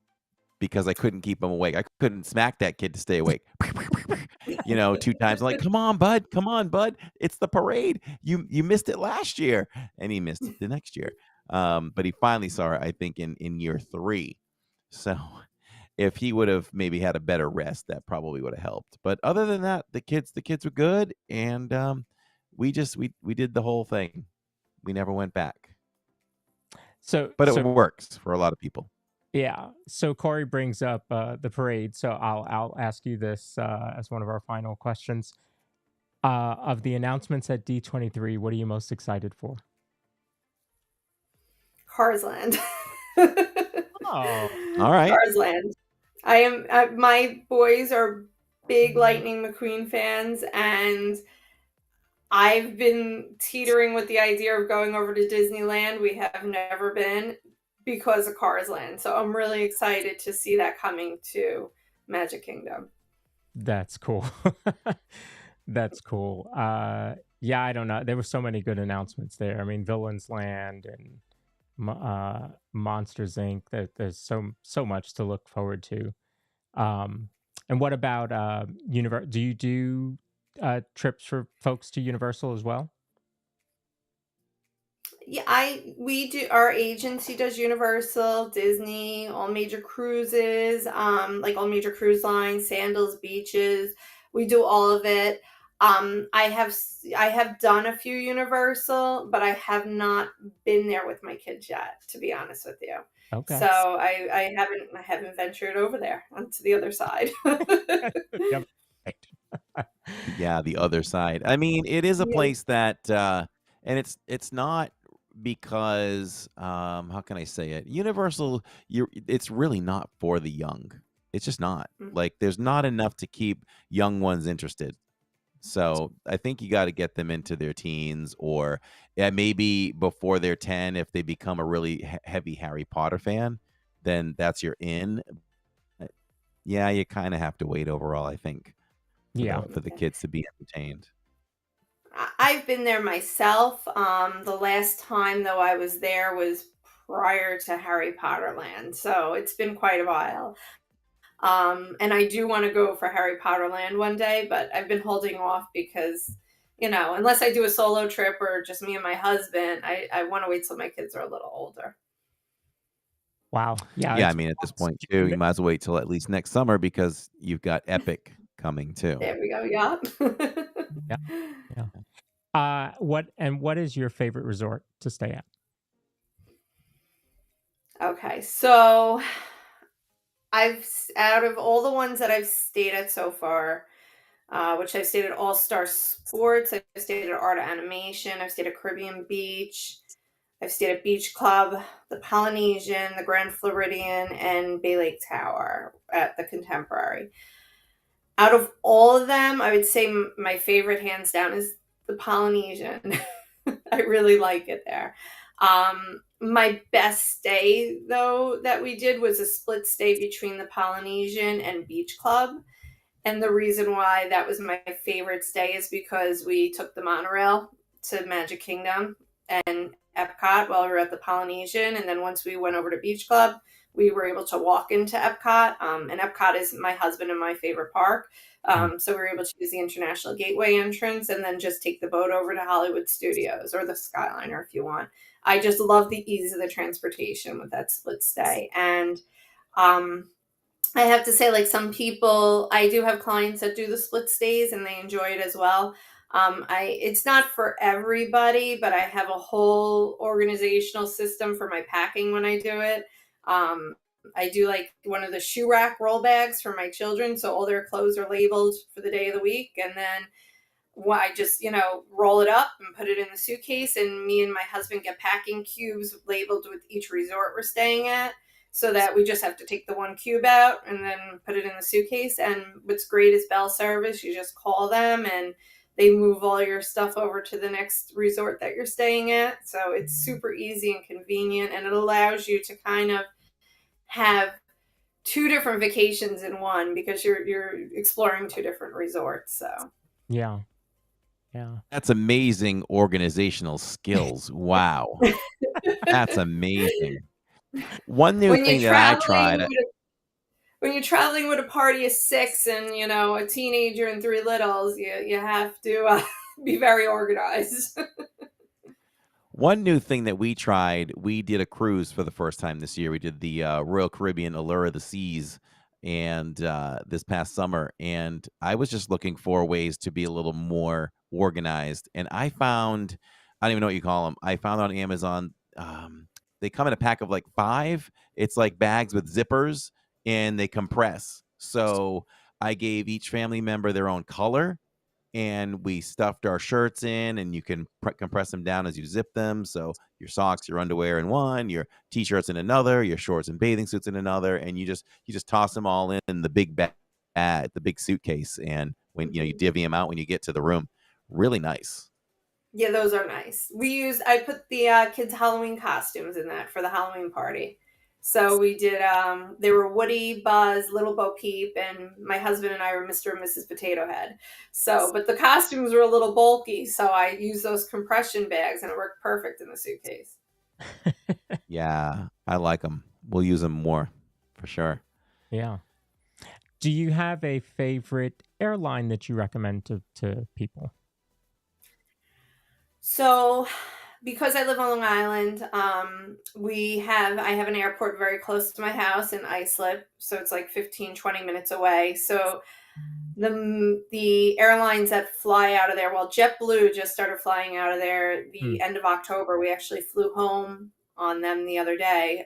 because I couldn't keep him awake. I couldn't smack that kid to stay awake. 2 times. I'm like, come on, bud. It's the parade. You missed it last year. And he missed it the next year. But he finally saw it, I think, in year 3. So if he would have maybe had a better rest, that probably would have helped. But other than that, the kids were good. And we did the whole thing. We never went back. But it works for a lot of people. Yeah. So Corey brings up the parade. So I'll ask you this as one of our final questions. Of the announcements at D23, what are you most excited for? Cars Land. Oh, all right. Cars Land. I am. My boys are big Lightning McQueen fans, and I've been teetering with the idea of going over to Disneyland. We have never been because of Cars Land. So I'm really excited to see that coming to Magic Kingdom. That's cool. That's cool. Yeah, I don't know. There were so many good announcements there. I mean, Villains Land and Monsters Inc. There's so much to look forward to. And what about Do you do trips for folks to Universal as well? Yeah, we do. Our agency does Universal, Disney, all major cruises, like all major cruise lines, sandals, beaches. We do all of it. I have done a few Universal, but I have not been there with my kids yet, to be honest with you. Okay. So I haven't ventured over there onto the other side. Yep. Yeah, the other side. I mean, it is a Yeah. place that, and it's not because, how can I say it? Universal, it's really not for the young. It's just not. Mm. Like, there's not enough to keep young ones interested. So I think you got to get them into their teens, or yeah, maybe before they're 10, if they become a really heavy Harry Potter fan, then that's your in. Uh, Yeah, you kind of have to wait overall, I think, for Yeah. the kids to be entertained. I've been there myself. The last time though I was there was prior to Harry Potter Land, so it's been quite a while. And I do want to go for Harry Potter Land one day, but I've been holding off because, unless I do a solo trip or just me and my husband, I want to wait till my kids are a little older. Wow. Yeah. Yeah, I It's mean, at this point too, you might as well wait till at least next summer because you've got Epic coming too. There we go. Yeah. yeah. Yeah. What is your favorite resort to stay at? Okay, so out of all the ones that I've stayed at so far, which I've stayed at All Star Sports, I've stayed at Art of Animation, I've stayed at Caribbean Beach, I've stayed at Beach Club, the Polynesian, the Grand Floridian, and Bay Lake Tower at the Contemporary. Out of all of them, I would say my favorite, hands down, is the Polynesian. I really like it there. My best stay, though, that we did was a split stay between the Polynesian and Beach Club. And the reason why that was my favorite stay is because we took the monorail to Magic Kingdom and Epcot while we were at the Polynesian. And then once we went over to Beach Club, we were able to walk into Epcot. And Epcot is my husband and my favorite park. So we were able to use the International Gateway entrance and then just take the boat over to Hollywood Studios or the Skyliner if you want. I just love the ease of the transportation with that split stay. And I have to say, like, some people, I do have clients that do the split stays and they enjoy it as well. It's not for everybody, but I have a whole organizational system for my packing when I do it. I do like one of the shoe rack roll bags for my children, so all their clothes are labeled for the day of the week, and then I just roll it up and put it in the suitcase, and me and my husband get packing cubes labeled with each resort we're staying at, so that we just have to take the one cube out and then put it in the suitcase. And what's great is Bell Service. You just call them and they move all your stuff over to the next resort that you're staying at. So it's super easy and convenient, and it allows you to kind of have two different vacations in one because you're exploring two different resorts. So Yeah. Yeah. That's amazing organizational skills. Wow. That's amazing. One new when thing you're that I traveling tried, when you're traveling with a party of six and a teenager and three littles, you have to be very organized. one new thing that we tried, we did a cruise for the first time this year. We did the Royal Caribbean Allure of the Seas, and this past summer, and I was just looking for ways to be a little more organized. And I found, I don't even know what you call them. I found on Amazon, they come in a pack of like 5. It's like bags with zippers, and they compress. So I gave each family member their own color, and we stuffed our shirts in, and you can compress them down as you zip them. So your socks, your underwear in one, your t-shirts in another, your shorts and bathing suits in another, and you just toss them all in the big bag, the big suitcase, and when you divvy them out when you get to the room. Really nice. Yeah, those are nice. I put the kids' Halloween costumes in that for the Halloween party. So we did, they were Woody, Buzz, Little Bo Peep, and my husband and I were Mr. and Mrs. Potato Head. So, but the costumes were a little bulky, so I used those compression bags and it worked perfect in the suitcase. Yeah, I like them. We'll use them more for sure. Yeah. Do you have a favorite airline that you recommend to people? So, because I live on Long Island, I have an airport very close to my house in Islip, so it's like 15, 20 minutes away. So the airlines that fly out of there, well, JetBlue just started flying out of there the end of October. We actually flew home on them the other day,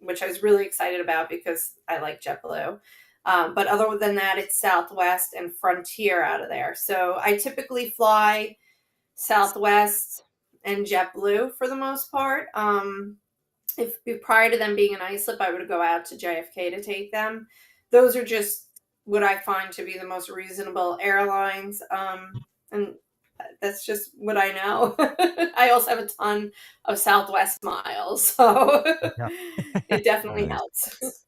which I was really excited about because I like JetBlue. But other than that, it's Southwest and Frontier out of there. So I typically fly Southwest and JetBlue for the most part. If prior to them being an Islip, I would go out to JFK to take them. Those are just what I find to be the most reasonable airlines, and that's just what I know. I also have a ton of Southwest miles, so it definitely Nice. helps.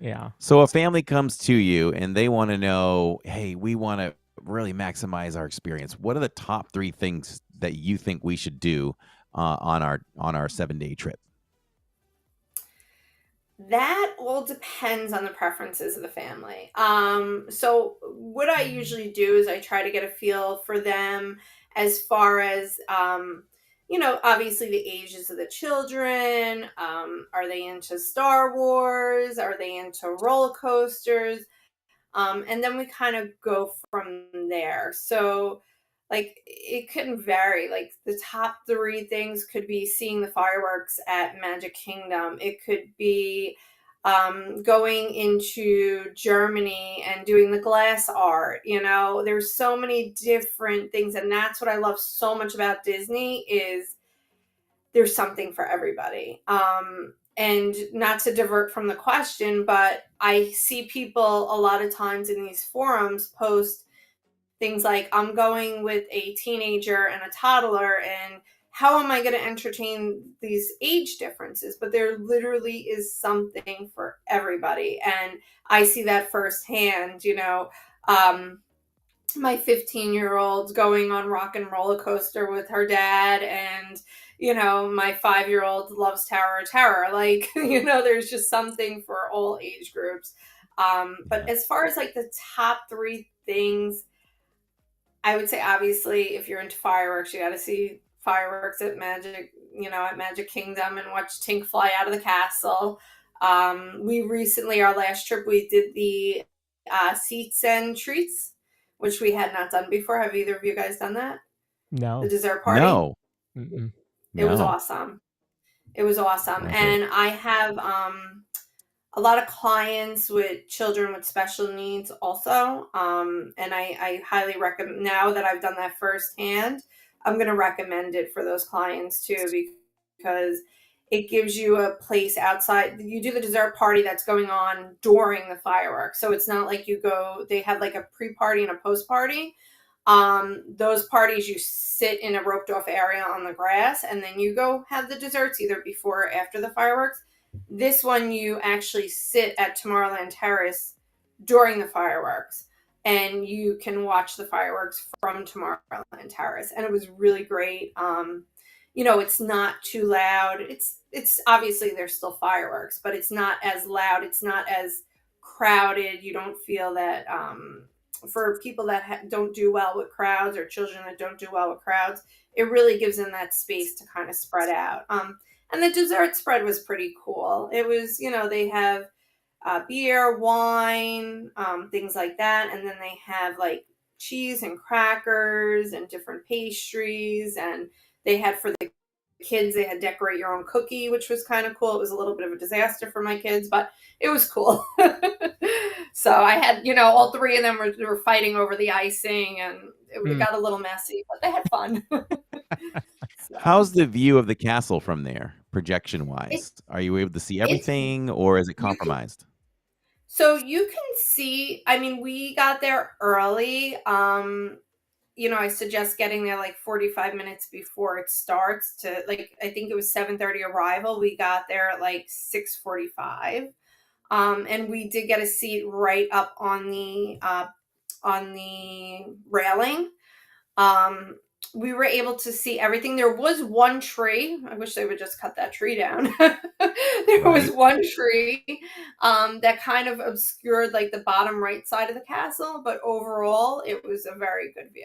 Yeah. So a family comes to you and they want to know, hey, we want to really maximize our experience. What are the top 3 things that you think we should do on our 7-day trip? That all depends on the preferences of the family. So what I usually do is I try to get a feel for them as far as, obviously the ages of the children. Are they into Star Wars? Are they into roller coasters? And then we kind of go from there. So, like, it can vary. Like, the top 3 things could be seeing the fireworks at Magic Kingdom. It could be going into Germany and doing the glass art. There's so many different things. And that's what I love so much about Disney is there's something for everybody. And not to divert from the question, but I see people a lot of times in these forums post things like, I'm going with a teenager and a toddler, and how am I going to entertain these age differences? But there literally is something for everybody. And I see that firsthand, my 15-year-old going on Rock and Roller Coaster with her dad, and my 5-year-old loves Tower of Terror. Like, there's just something for all age groups. But as far as like the top 3 things, I would say obviously if you're into fireworks, you got to see fireworks at Magic Kingdom and watch Tink fly out of the castle. We recently, our last trip, we did the Seats and Treats, which we had not done before. Have either of you guys done that? No. The dessert party? No. Mm-mm. It was No. awesome. It was awesome. Okay. And I have a lot of clients with children with special needs also. And I highly recommend, now that I've done that firsthand, I'm going to recommend it for those clients too, because it gives you a place outside. You do the dessert party that's going on during the fireworks. So it's not like they have like a pre-party and a post-party. Those parties, you sit in a roped off area on the grass, and then you go have the desserts either before or after the fireworks. This one, you actually sit at Tomorrowland Terrace during the fireworks, and you can watch the fireworks from Tomorrowland Terrace. And it was really great. It's not too loud. It's obviously there's still fireworks, but it's not as loud. It's not as crowded. You don't feel that, for people that don't do well with crowds, or children that don't do well with crowds, it really gives them that space to kind of spread out. And the dessert spread was pretty cool. It was, they have beer, wine, things like that. And then they have like cheese and crackers and different pastries. And they had, for the kids, they had decorate your own cookie, which was kind of cool. It was a little bit of a disaster for my kids, but it was cool. So I had, all 3 of them were fighting over the icing, and it got a little messy, but they had fun. So, How's the view of the castle from there, projection wise? Are you able to see everything, or is it compromised? So you can see, I mean, we got there early. I suggest getting there like 45 minutes before it starts to, like, I think it was 7:30 arrival. We got there at like 6:45. And we did get a seat right up on the railing. we were able to see everything. There was one tree. I wish they would just cut that tree down. There was Right. one tree that kind of obscured like the bottom right side of the castle, but overall, it was a very good view.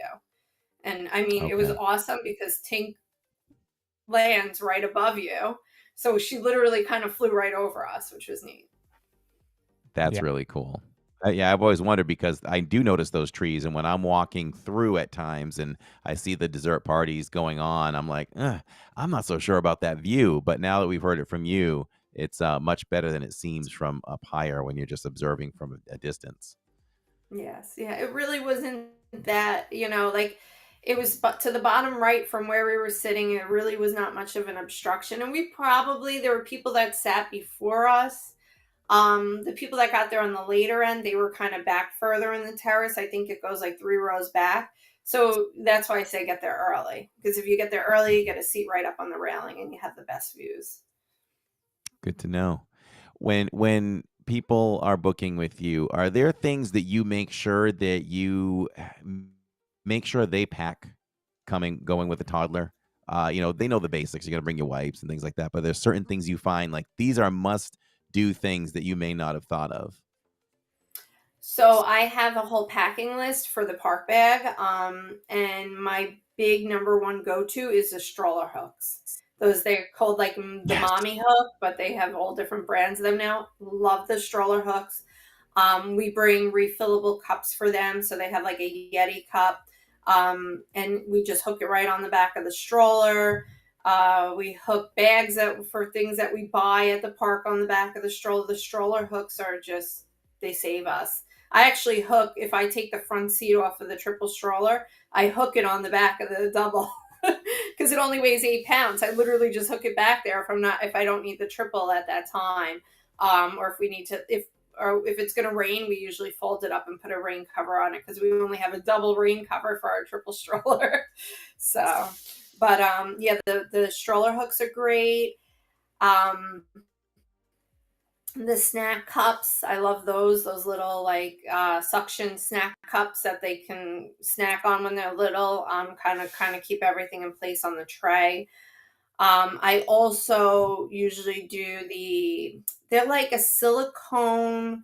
And I mean, it was Okay. awesome because Tink lands right above you. So she literally kind of flew right over us, which was neat. That's Yeah. really cool. Yeah, I've always wondered because I do notice those trees, and when I'm walking through at times and I see the dessert parties going on, I'm like, "Ugh, I'm not so sure about that view." But now that we've heard it from you, it's much better than it seems from up higher when you're just observing from a distance. Yes, yeah, it really wasn't that, like it was but to the bottom right from where we were sitting, it really was not much of an obstruction. And there were people that sat before us. The people that got there on the later end, they were kind of back further in the terrace. I think it goes like 3 rows back. So that's why I say get there early. Because if you get there early, you get a seat right up on the railing and you have the best views. Good to know. When people are booking with you, are there things that you make sure that you make sure they pack going with a toddler? They know the basics. You're gonna bring your wipes and things like that, but there's certain things you find like these are must do things that you may not have thought of. So I have a whole packing list for the park bag. And my big number one go-to is the stroller hooks. Those they're called like the Yes. mommy hook, but they have all different brands of them now. Love the stroller hooks. We bring refillable cups for them, so they have like a Yeti cup, and we just hook it right on the back of the stroller. We hook bags for things that we buy at the park on the back of the stroller. The stroller hooks are just they save us. I actually hook if I take the front seat off of the triple stroller, I hook it on the back of the double because it only weighs 8 pounds. I literally just hook it back there if I don't need the triple at that time, or if we need to if it's going to rain, we usually fold it up and put a rain cover on it because we only have a double rain cover for our triple stroller. So, but yeah, the stroller hooks are great. Um, the snack cups, I love those little like suction snack cups that they can snack on when they're little. Kind of keep everything in place on the tray. I also usually they're like a silicone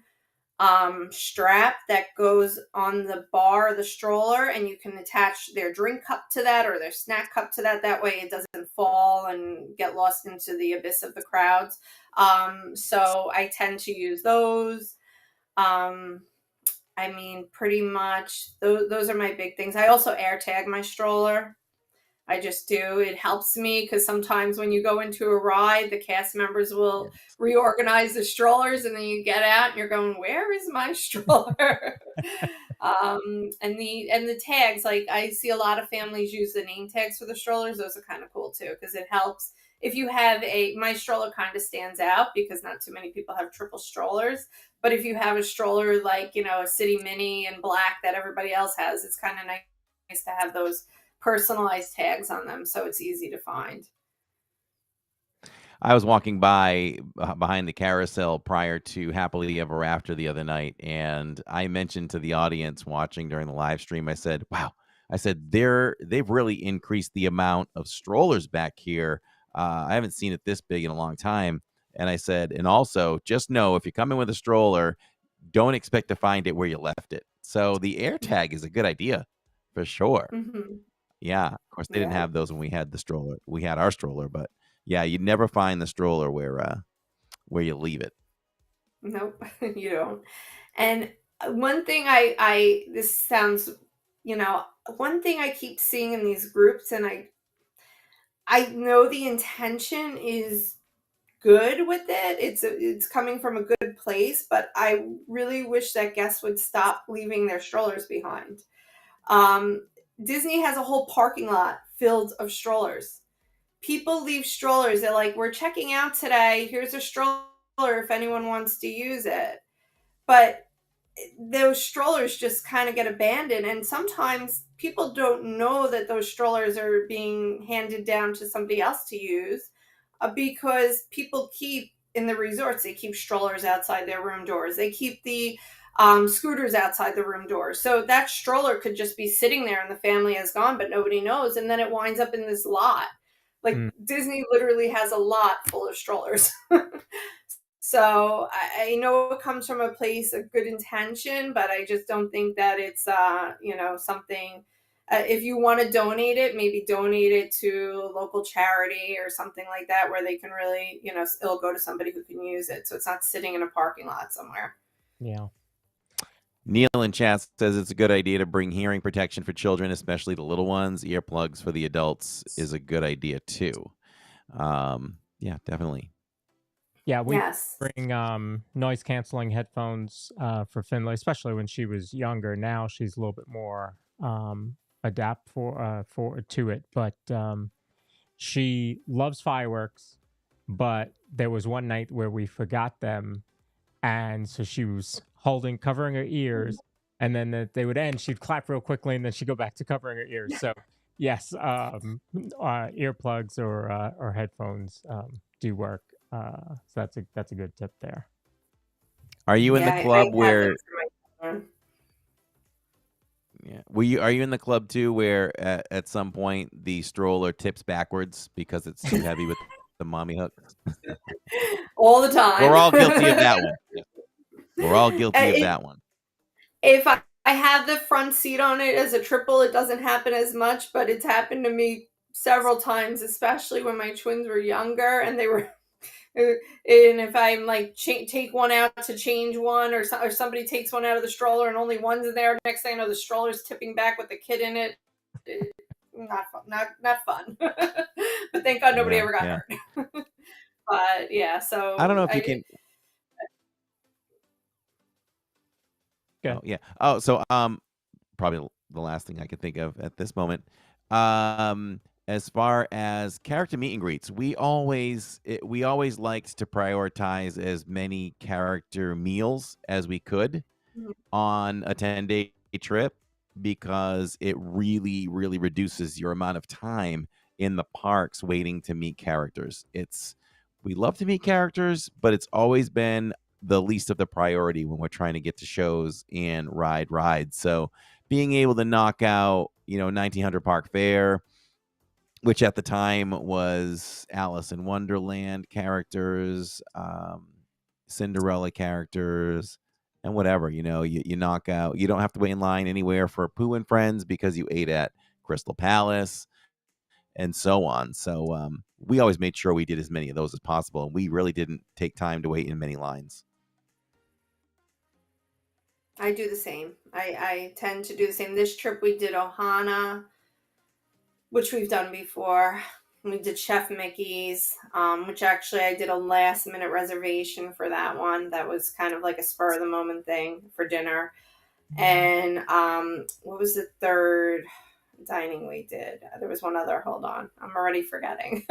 strap that goes on the bar of the stroller, and you can attach their drink cup to that or their snack cup to that. That way it doesn't fall and get lost into the abyss of the crowds. So I tend to use those. Um, I mean, pretty much those are my big things. I also air tag my stroller. I just do. It helps me because sometimes when you go into a ride, the cast members will reorganize the strollers, and then you get out and you're going, "Where is my stroller?" And the tags, like I see a lot of families use the name tags for the strollers. Those are kind of cool too because it helps. If you have my stroller kind of stands out because not too many people have triple strollers. But if you have a stroller like a City Mini in black that everybody else has, it's kind of nice to have those personalized tags on them so it's easy to find. I was walking by behind the carousel prior to Happily Ever After the other night, and I mentioned to the audience watching during the live stream, I said, "Wow." I said, they've really increased the amount of strollers back here. I haven't seen it this big in a long time. And I said, and also just know if you're coming with a stroller, don't expect to find it where you left it. So the air tag is a good idea for sure. Mm-hmm. Yeah, of course, they didn't Yeah. have those when we had the stroller. We had our stroller, but yeah, you'd never find the stroller where you leave it. Nope. You don't. And one thing I this sounds, one thing I keep seeing in these groups, and I know the intention is good with it. It's coming from a good place, but I really wish that guests would stop leaving their strollers behind. Um, Disney has a whole parking lot filled of strollers. People leave strollers. They're like, "We're checking out today. Here's a stroller if anyone wants to use it." But those strollers just kind of get abandoned, and sometimes people don't know that those strollers are being handed down to somebody else to use, because people keep in the resorts, they keep strollers outside their room doors, they keep the scooters outside the room door. So that stroller could just be sitting there and the family has gone, but nobody knows. And then it winds up in this lot. Like Disney literally has a lot full of strollers. So I know it comes from a place of good intention, but I just don't think that it's, something. If you want to donate it, maybe donate it to a local charity or something like that, where they can really, it'll go to somebody who can use it. So it's not sitting in a parking lot somewhere. Yeah. Neil in chat says it's a good idea to bring hearing protection for children, especially the little ones. Earplugs for the adults is a good idea too. Yeah, definitely. Yeah, we Yes. bring noise canceling headphones for Finley, especially when she was younger. Now she's a little bit more adapt to it, but she loves fireworks. But there was one night where we forgot them, and so she was covering her ears, and then they would end. She'd clap real quickly, and then she'd go back to covering her ears. So yes, earplugs or headphones do work. So that's a good tip there. Are you in the club where? Yeah. Are you in the club too, where at some point the stroller tips backwards because it's too heavy with the mommy hooks? All the time. We're all guilty of that one. We're all guilty of that one. If I have the front seat on it as a triple, it doesn't happen as much, but it's happened to me several times, especially when my twins were younger and they were. And if I'm like take one out to change one, or somebody takes one out of the stroller and only one's in there, next thing I know the stroller's tipping back with the kid in it. Not fun. Not fun. But thank God nobody ever got hurt. But yeah, so I don't know if you can. Okay. Oh yeah. Oh, so probably the last thing I can think of at this moment. As far as character meet and greets, we always liked to prioritize as many character meals as we could on a 10-day trip, because it really, really reduces your amount of time in the parks waiting to meet characters. We love to meet characters, but it's always been the least of the priority when we're trying to get to shows and ride rides. So being able to knock out, 1900 Park Fair, which at the time was Alice in Wonderland characters, Cinderella characters, and whatever, you knock out. You don't have to wait in line anywhere for Pooh and Friends because you ate at Crystal Palace and so on. So we always made sure we did as many of those as possible, and we really didn't take time to wait in many lines. I do the same. I tend to do the same. This trip we did Ohana, which we've done before. We did Chef Mickey's, which actually I did a last minute reservation for that one. That was kind of like a spur of the moment thing for dinner. And what was the third dining we did? There was one other. Hold on. I'm already forgetting.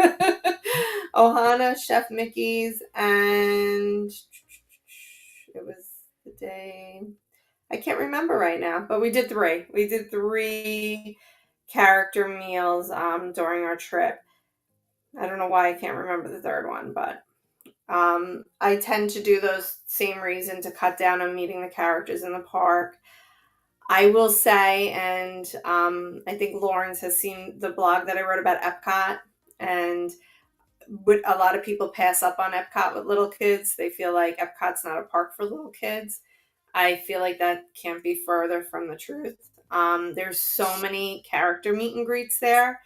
Ohana, Chef Mickey's, and it was the day. I can't remember right now, but we did three. We did three character meals during our trip. I don't know why I can't remember the third one, but I tend to do those same reason, to cut down on meeting the characters in the park. I will say, and I think Lawrence has seen the blog that I wrote about Epcot, and a lot of people pass up on Epcot with little kids. They feel like Epcot's not a park for little kids. I feel like that can't be further from the truth. There's so many character meet and greets there.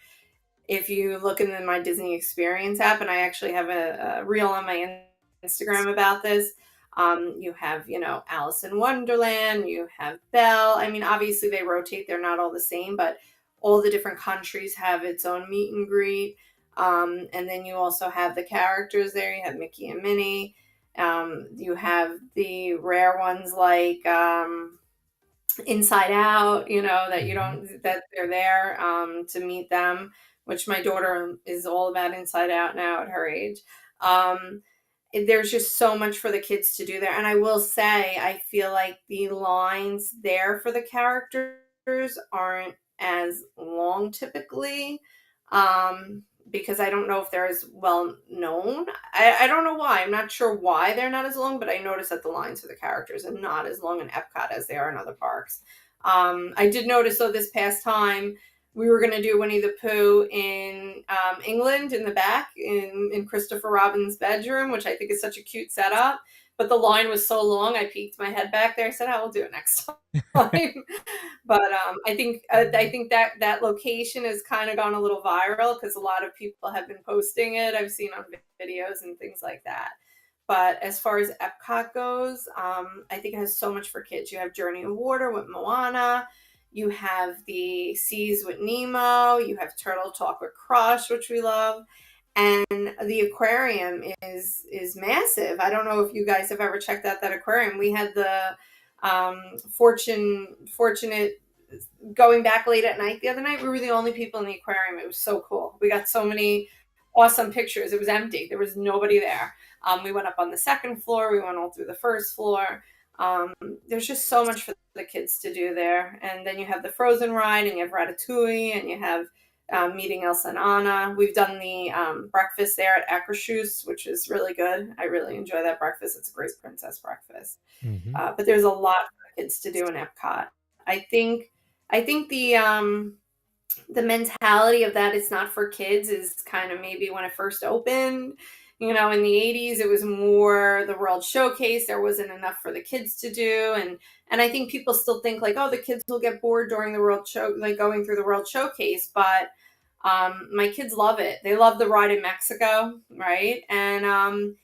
If you look in my Disney Experience app, and I actually have a reel on my Instagram about this, you have, Alice in Wonderland, you have Belle. I mean, obviously they rotate. They're not all the same, but all the different countries have its own meet and greet. And then you also have the characters there. You have Mickey and Minnie. You have the rare ones like Inside Out, that they're there to meet them, which my daughter is all about Inside Out now at her age. There's just so much for the kids to do there. And I will say, I feel like the lines there for the characters aren't as long typically. because I don't know if they're as well known. I don't know why. I'm not sure why they're not as long, but I noticed that the lines for the characters are not as long in Epcot as they are in other parks. I did notice, though, this past time we were going to do Winnie the Pooh in England in the back in Christopher Robin's bedroom, which I think is such a cute setup. But the line was so long, I peeked my head back there. I said, "I will do it next time." But I think that location has kind of gone a little viral because a lot of people have been posting it. I've seen on videos and things like that. But as far as Epcot goes, I think it has so much for kids. You have Journey of Water with Moana. You have the Seas with Nemo. You have Turtle Talk with Crush, which we love. And the aquarium is massive. I don't know if you guys have ever checked out that aquarium. We had the fortunate going back late at night the other night. We were the only people in the aquarium. It was so cool. We got so many awesome pictures. It was empty. There was nobody there. We went up on the second floor. We went all through the first floor. There's just so much for the kids to do there. And then you have the Frozen ride, and you have Ratatouille, and you have meeting Elsa and Anna. We've done the breakfast there at Akershus, which is really good. I really enjoy that breakfast. It's a great princess breakfast. Mm-hmm. But there's a lot for kids to do in Epcot. I think the mentality of that it's not for kids is kind of maybe when it first opened. In the 80s, it was more the World Showcase. There wasn't enough for the kids to do. And I think people still think like, oh, the kids will get bored during the World Show, like going through the World Showcase. But my kids love it. They love the ride in Mexico, right? And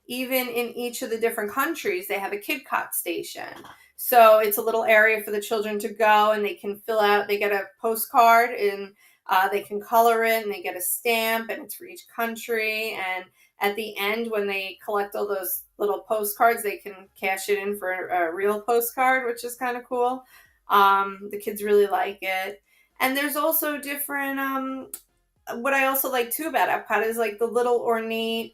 even in each of the different countries, they have a Kid Cot station. So it's a little area for the children to go, and they can fill out, they get a postcard, and they can color it, and they get a stamp, and it's for each country. And at the end, when they collect all those little postcards, they can cash it in for a real postcard, which is kind of cool. The kids really like it. And there's also different, what I also like too about Epcot is like the little ornate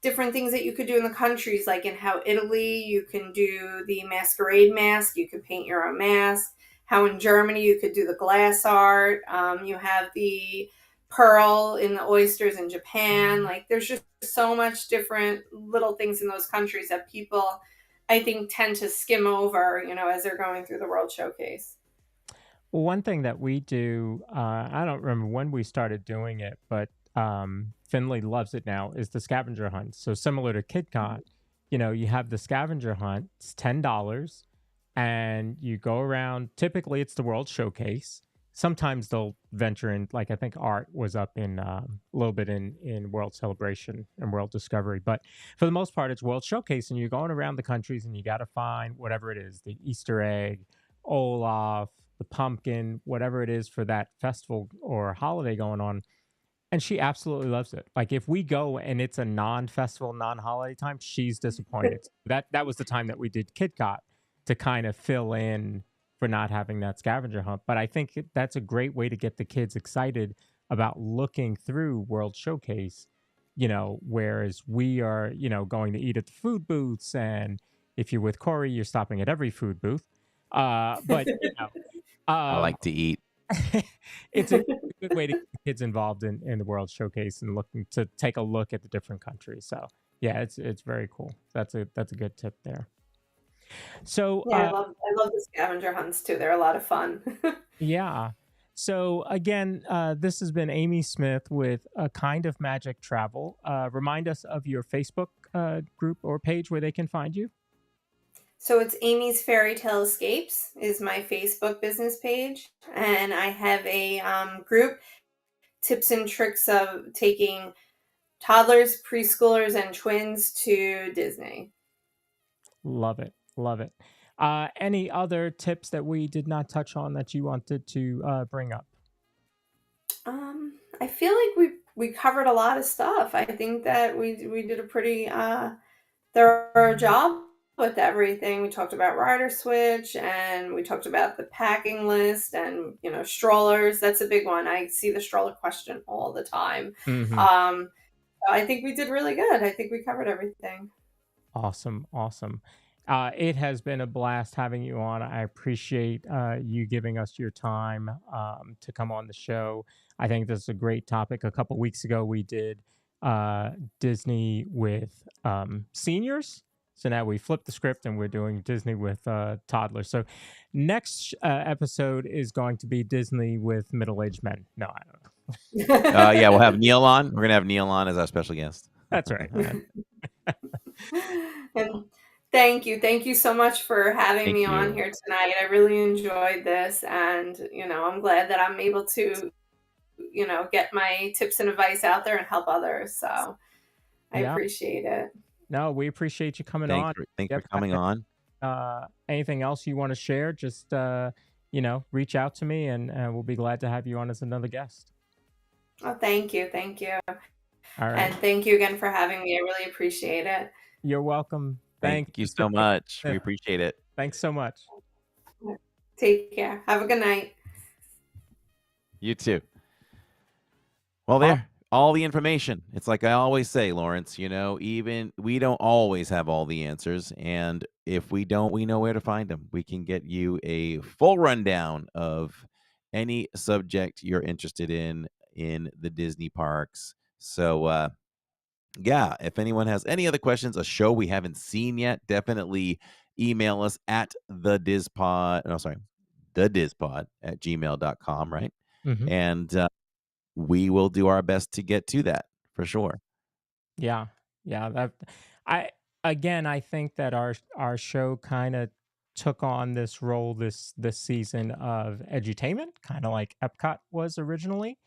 different things that you could do in the countries, like in how Italy, you can do the masquerade mask, you could paint your own mask. How in Germany, you could do the glass art. You have the pearl in the oysters in Japan. Like there's just so much different little things in those countries that people, I think, tend to skim over, as they're going through the World Showcase. Well, one thing that we do, I don't remember when we started doing it, but Finley loves it now, is the scavenger hunt. So similar to KidCon, you have the scavenger hunt. It's $10, and you go around. Typically, it's the World Showcase. Sometimes they'll venture in, like I think Art was up in a little bit in World Celebration and World Discovery. But for the most part, it's World Showcase, and you're going around the countries, and you got to find whatever it is, the Easter egg, Olaf, the pumpkin, whatever it is for that festival or holiday going on. And she absolutely loves it. Like if we go and it's a non-festival, non-holiday time, she's disappointed. That was the time that we did KidCot to kind of fill in for not having that scavenger hunt. But I think that's a great way to get the kids excited about looking through World Showcase, whereas we are, going to eat at the food booths. And if you're with Corey, you're stopping at every food booth. But, I like to eat. It's a good way to get kids involved in the World Showcase and looking to take a look at the different countries. So yeah, it's very cool. That's a good tip there. So yeah, I love the scavenger hunts too. They're a lot of fun. Yeah. So again, this has been Amy Smith with A Kind of Magic Travel. Remind us of your Facebook group or page where they can find you. So it's Amy's Fairy Tale Escapes is my Facebook business page. And I have a group, tips and tricks of taking toddlers, preschoolers, and twins to Disney. Love it. Love it. Any other tips that we did not touch on that you wanted to bring up? I feel like we covered a lot of stuff. I think that we did a pretty thorough job with everything. We talked about rider switch, and we talked about the packing list, and strollers. That's a big one. I see the stroller question all the time. I think we did really good. I think we covered everything. Awesome. It has been a blast having you on. I appreciate you giving us your time to come on the show. I think this is a great topic. A couple weeks ago, we did uh, Disney with seniors. So now we flipped the script and we're doing Disney with toddlers. So next episode is going to be Disney with middle-aged men. No, I don't know. Yeah, we'll have Neil on. We're gonna have Neil on as our special guest. That's right. And thank you so much for having Thank me on you. here tonight. I really enjoyed this, and I'm glad that I'm able to get my tips and advice out there and help others. So I Yeah. appreciate it. No, we appreciate you coming on. Thanks for Yep. coming on. Anything else you want to share? Just reach out to me, and we'll be glad to have you on as another guest. Oh, thank you. All right. And thank you again for having me. I really appreciate it. You're welcome. Thank you so much. We appreciate it. Thanks so much. Take care. Have a good night. You too. Well, there, all the information. It's like I always say, Lawrence, even we don't always have all the answers. And if we don't, we know where to find them. We can get you a full rundown of any subject you're interested in the Disney parks. So, yeah, if anyone has any other questions, a show we haven't seen yet, definitely email us at the DIZPod at gmail.com, right? Mhm. And we will do our best to get to that for sure. Yeah. I think that our show kind of took on this role this season of edutainment, kind of like Epcot was originally.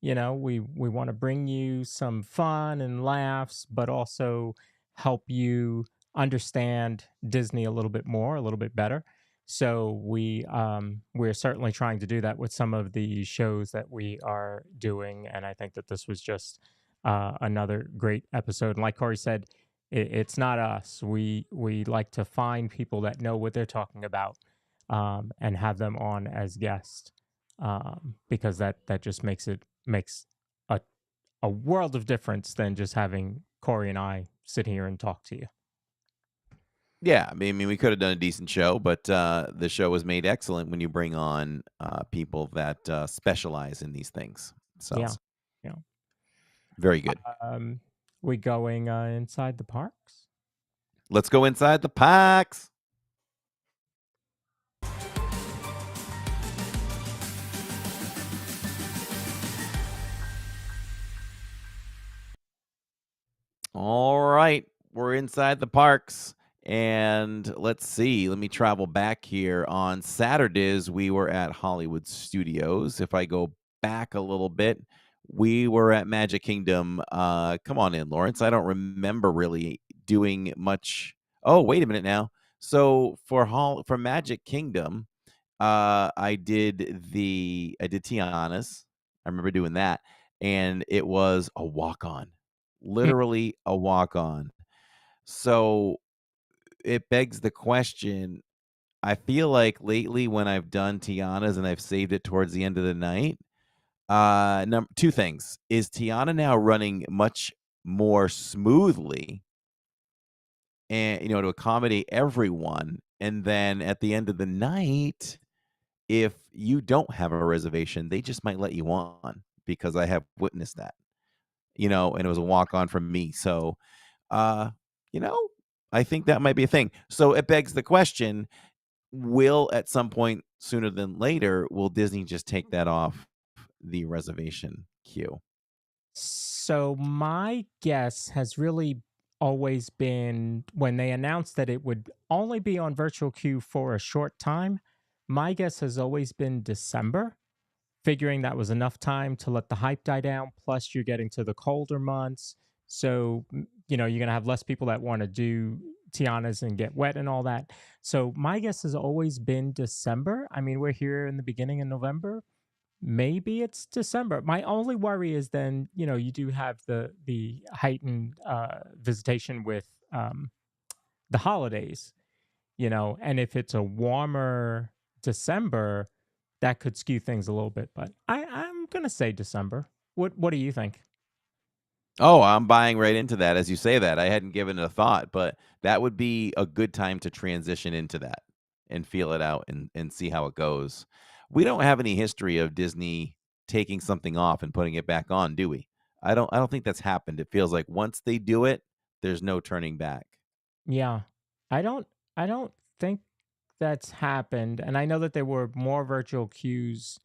We want to bring you some fun and laughs, but also help you understand Disney a little bit more, a little bit better. So we're certainly trying to do that with some of the shows that we are doing, and I think that this was just another great episode. And like Corey said, it's not us. We like to find people that know what they're talking about and have them on as guests because that just makes a world of difference than just having Corey and I sit here and talk to you. Yeah, I mean, we could have done a decent show, but the show was made excellent when you bring on people that specialize in these things. So, Yeah. very good. We going inside the parks? Let's go inside the parks. All right, we're inside the parks. And let's see, let me travel back here. On Saturdays, we were at Hollywood Studios. If I go back a little bit, we were at Magic Kingdom. Come on in, Lawrence. I don't remember really doing much. Oh, wait a minute now. So for Magic Kingdom, I did Tiana's. I remember doing that, and it was a walk-on, literally a walk-on. So it begs the question. I feel like lately when I've done Tiana's and I've saved it towards the end of the night, two things. Is Tiana now running much more smoothly and to accommodate everyone? And then at the end of the night, if you don't have a reservation, they just might let you on because I have witnessed that. And it was a walk on from me. So I think that might be a thing. So it begs the question, will at some point sooner than later, will Disney just take that off the reservation queue? So my guess has really always been when they announced that it would only be on virtual queue for a short time, my guess has always been December, figuring that was enough time to let the hype die down. Plus, you're getting to the colder months. So, you're going to have less people that want to do Tiana's and get wet and all that. So, my guess has always been December. I mean, we're here in the beginning of November. Maybe it's December. My only worry is then, you do have the heightened visitation with the holidays, and if it's a warmer December, that could skew things a little bit. But I'm gonna say December. What do you think? Oh, I'm buying right into that as you say that. I hadn't given it a thought, but That would be a good time to transition into that and feel it out and see how it goes. We don't have any history of Disney taking something off and putting it back on, do we? I don't think that's happened. It feels like once they do it, there's no turning back. Yeah. I don't think that's happened. And I know that there were more virtual queues,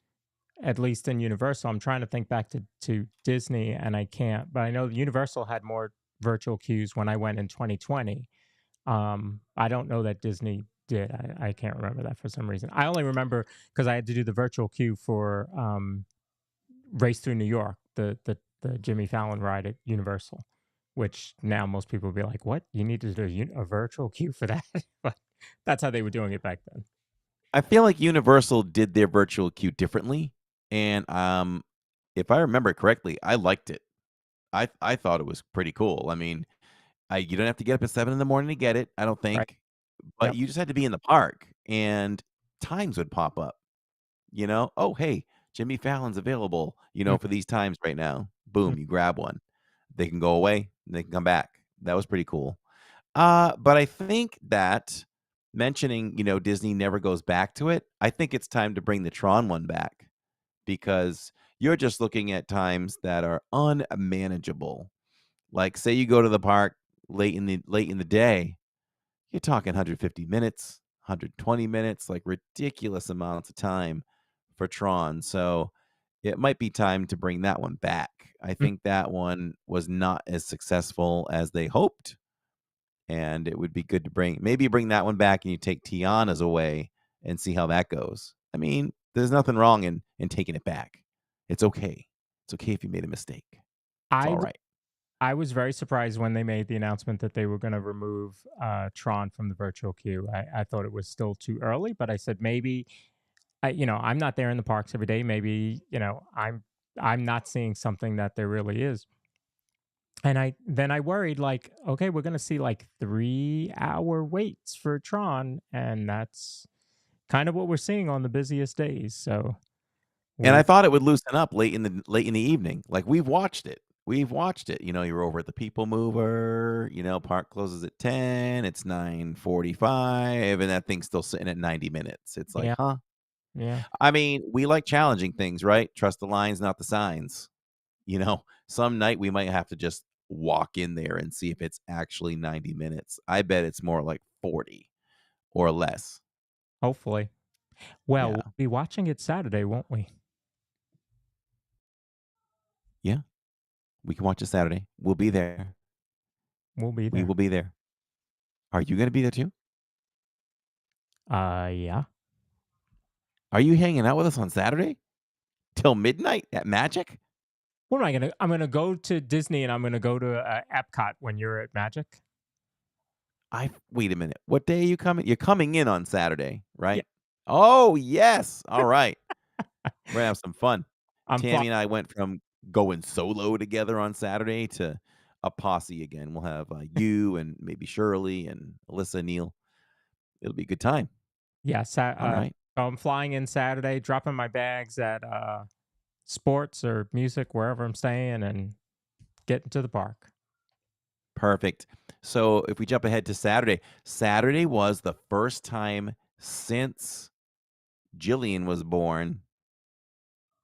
at least in Universal. I'm trying to think back to Disney and I can't, but I know Universal had more virtual queues when I went in 2020. I don't know that Disney did. I can't remember that for some reason. I only remember because I had to do the virtual queue for Race Through New York, the Jimmy Fallon ride at Universal, which now most people would be like, "What? You need to do a virtual queue for that?" But that's how they were doing it back then. I feel like Universal did their virtual queue differently, and if I remember correctly, I liked it. I thought it was pretty cool. I mean, you don't have to get up at 7 in the morning to get it, I don't Right. think, but Yep. you just had to be in the park, and times would pop up, "Oh, hey, Jimmy Fallon's available, Mm. for these times right now." Mm. Boom, you grab one. They can go away, they can come back. That was pretty cool. But I think that mentioning, Disney never goes back to it, I think it's time to bring the Tron one back because you're just looking at times that are unmanageable. Like, say you go to the park late in the day, you're talking 150 minutes, 120 minutes, like ridiculous amounts of time for Tron. So it might be time to bring that one back. I Mm. think that one was not as successful as they hoped, and it would be good to bring that one back and you take Tiana's away and see how that goes. I mean, there's nothing wrong in taking it back. It's okay. It's okay if you made a mistake. It's I all w- right. I was very surprised when they made the announcement that they were going to remove Tron from the virtual queue. I thought it was still too early, but I said maybe I'm not there in the parks every day. Maybe I'm not seeing something that there really is. And I worried like, okay, we're gonna see like 3-hour waits for Tron, and that's kind of what we're seeing on the busiest days. So And I we'll thought it would loosen up late in the evening. Like, we've watched it. We've watched it. You're over at the People Mover, park closes at 10, it's 9:45, and that thing's still sitting at 90 minutes. It's like, yeah, "Huh?" yeah. I mean, we like challenging things, right? Trust the lines, not the signs. Some night we might have to just walk in there and see if it's actually 90 minutes. I bet it's more like 40 or less. Hopefully. Well, we'll Yeah. be watching it Saturday, won't we? Yeah. We can watch it Saturday. We'll be there. We'll be We there. will be there. Are you going to be there too? Yeah. Are you hanging out with us on Saturday till midnight at Magic? What am I gonna? I'm gonna go to Disney and I'm gonna go to Epcot when you're at Magic. I Wait a minute. What day are you coming? You're coming in on Saturday, Yeah, right? Oh, yes. All right. We're gonna have some fun. I'm flying. Tammy and I went from going solo together on Saturday to a posse again. We'll have you and maybe Shirley and Alyssa, Neil. It'll be a good time. Yeah, All right. so I'm flying in Saturday, dropping my bags at sports or music wherever I'm staying, and getting to the park. Perfect. So if we jump ahead to Saturday, Saturday was the first time since Jillian was born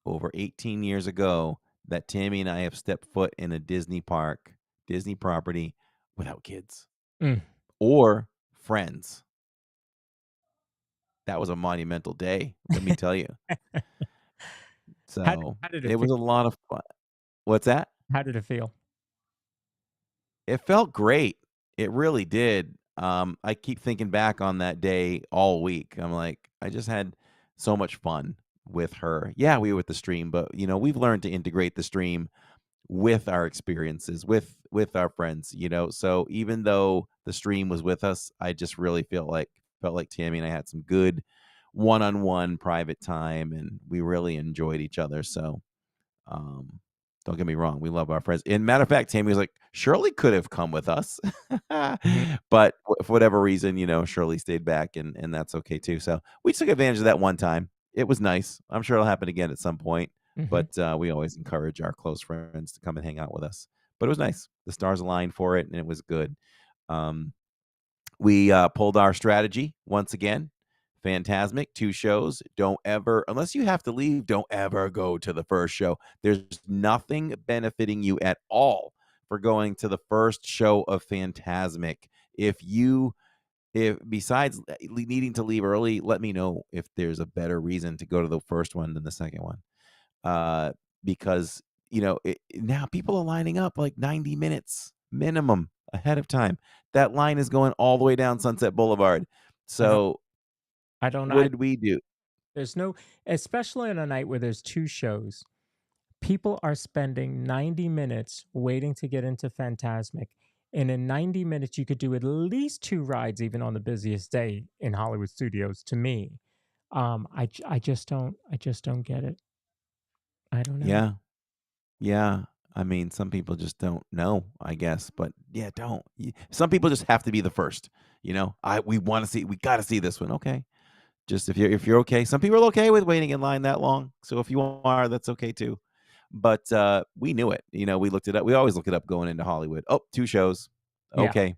over 18 years ago that Tammy and I have stepped foot in a Disney park, Disney property without kids Mm. or friends. That was a monumental day, let me tell you. So How did it it feel? was a lot of fun. What's that? How did it feel? It felt great. It really did. I keep thinking back on that day all week. I'm like, I just had so much fun with her. Yeah, we were with the stream, but we've learned to integrate the stream with our experiences, with our friends. So even though the stream was with us, I just really felt like Tammy and I had some good one-on-one private time, and we really enjoyed each other. So um, don't get me wrong, we love our friends. And matter of fact, Tammy was like, Shirley could have come with us, Mhm. but for whatever reason, Shirley stayed back, and that's okay too. So we took advantage of that one time. It was nice. I'm sure it'll happen again at some point, Mhm. but we always encourage our close friends to come and hang out with us. But it was nice. The stars aligned for it, and it was good. Um, We pulled our strategy once again. Fantasmic, 2 shows. Don't ever, unless you have to leave, don't ever go to the first show. There's nothing benefiting you at all for going to the first show of Fantasmic. If besides needing to leave early, let me know if there's a better reason to go to the first one than the second one. Because now people are lining up like 90 minutes minimum ahead of time. That line is going all the way down Sunset Boulevard. So I don't what did we do? There's no, especially on a night where there's 2 shows, people are spending 90 minutes waiting to get into Fantasmic. And in 90 minutes, you could do at least 2 rides, even on the busiest day in Hollywood Studios. To me, I just don't get it. I don't know. Yeah. Yeah. I mean, some people just don't know, I guess. But yeah, don't. Some people just have to be the first. We want to see. We got to see this one. Okay. Just if you're okay. Some people are okay with waiting in line that long. So if you are, that's okay too. But we knew it. We looked it up. We always look it up going into Hollywood. Oh, 2 shows. Yeah. Okay.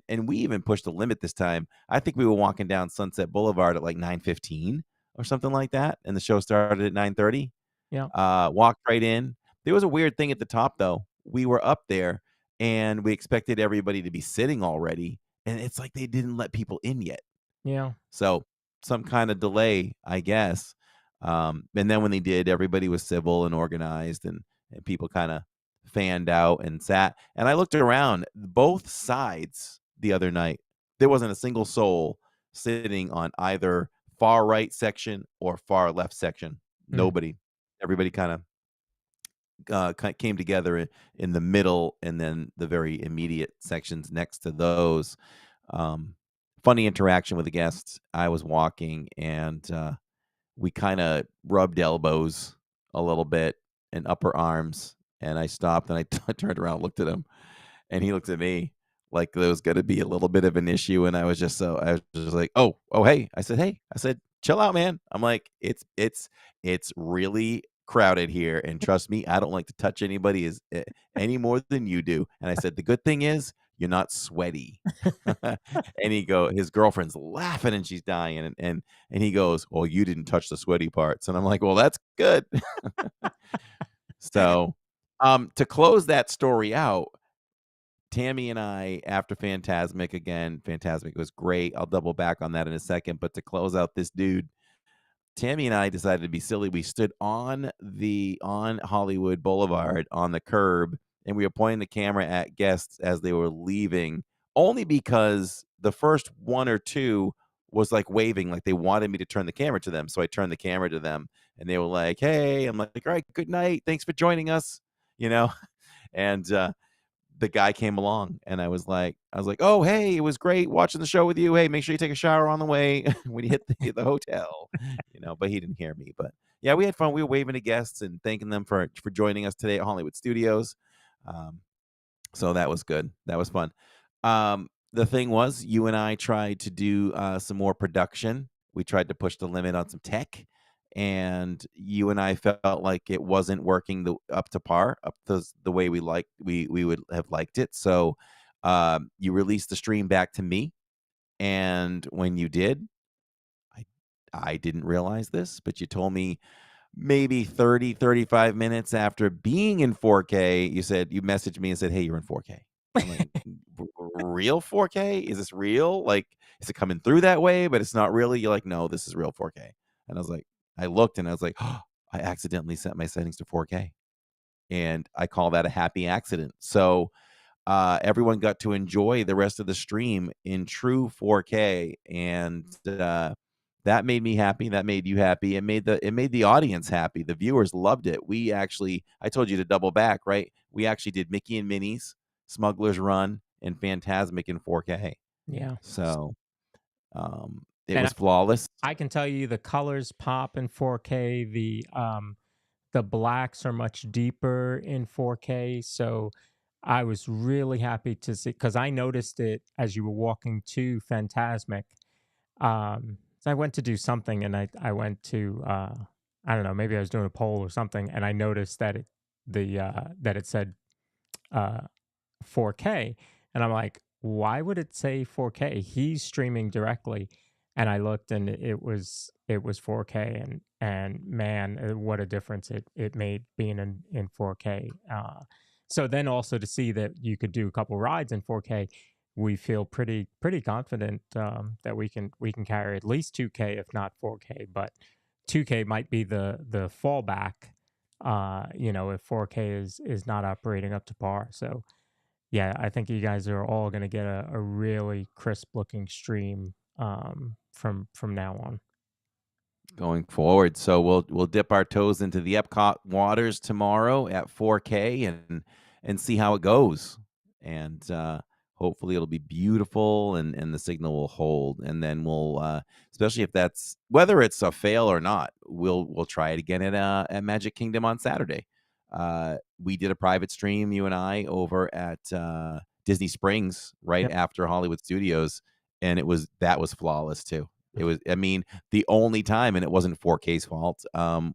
And we even pushed the limit this time. I think we were walking down Sunset Boulevard at like 9:15 or something like that, and the show started at 9:30. Yeah. Walked right in. There was a weird thing at the top though. We were up there and we expected everybody to be sitting already, and it's like they didn't let people in yet. Yeah. So some kind of delay, I guess. And then when they did, everybody was civil and organized, and people kind of fanned out and sat. And I looked around both sides the other night. There wasn't a single soul sitting on either far right section or far left section. Nobody. Everybody kind of came together in the middle, and then the very immediate sections next to those. Funny interaction with the guests. I was walking, and we kind of rubbed elbows a little bit and upper arms, and I stopped and I turned around, looked at him, and he looked at me like there was going to be a little bit of an issue. And I was just like, oh, hey. I said, chill out, man. I'm like, it's really crowded here, and trust me, I don't like to touch anybody any more than you do. And I said, the good thing is you're not sweaty. And his girlfriend's laughing and she's dying, and he goes, well, you didn't touch the sweaty parts. And I'm like, well, that's good. So to close that story out, Tammy and I, after Fantasmic was great. I'll double back on that in a second. But to close out this dude, Tammy and I decided to be silly. We stood on Hollywood Boulevard on the curb, and we were pointing the camera at guests as they were leaving, only because the first 1 or 2 was like waving, like they wanted me to turn the camera to them. So I turned the camera to them, and they were like, hey. I'm like, all right, good night. Thanks for joining us. And the guy came along, and I was like, oh, hey, it was great watching the show with you. Hey, make sure you take a shower on the way when you hit the hotel, but he didn't hear me. But yeah, we had fun. We were waving to guests and thanking them for joining us today at Hollywood Studios. So that was good. That was fun. The thing was, you and I tried to do some more production. We tried to push the limit on some tech, and you and I felt like it wasn't working up to par, up to the way we would have liked it. So you released the stream back to me, and when you did, I didn't realize this, but you told me maybe 30-35 minutes after being in 4K, you messaged me and said, hey, you're in 4K. I'm like, real 4K? Is this real? Like, is it coming through that way, but it's not really? You're like, no, this is real 4K. And I was like, I looked and I was like, oh, I accidentally set my settings to 4K. And I call that a happy accident. So everyone got to enjoy the rest of the stream in true 4K. And that made me happy. That made you happy. It made the audience happy. The viewers loved it. I told you to double back, right? We actually did Mickey and Minnie's, Smuggler's Run, and Fantasmic in 4K. Yeah. So it was flawless. I can tell you the colors pop in 4K. The blacks are much deeper in 4K. So I was really happy to see, because I noticed it as you were walking to Fantasmic. So I went to do something, and I went to I don't know, maybe I was doing a poll or something, and I noticed that it said 4K, and I'm like, why would it say 4K? He's streaming directly, and I looked, and it was 4K, and man, what a difference it made being in 4K. So then also to see that you could do a couple rides in 4K, we feel pretty confident that we can carry at least 2K, if not 4K. But 2K might be the fallback, if 4K is not operating up to par. So yeah, I think you guys are all going to get a really crisp looking stream from now on. Going forward. So we'll dip our toes into the Epcot waters tomorrow at 4K and see how it goes. And hopefully it'll be beautiful and the signal will hold. And then we'll especially if that's whether it's a fail or not, we'll try it again at Magic Kingdom on Saturday. We did a private stream, you and I, over at Disney Springs right Yep. after Hollywood Studios, and that was flawless too. It was, I mean, the only time, and it wasn't 4K's fault.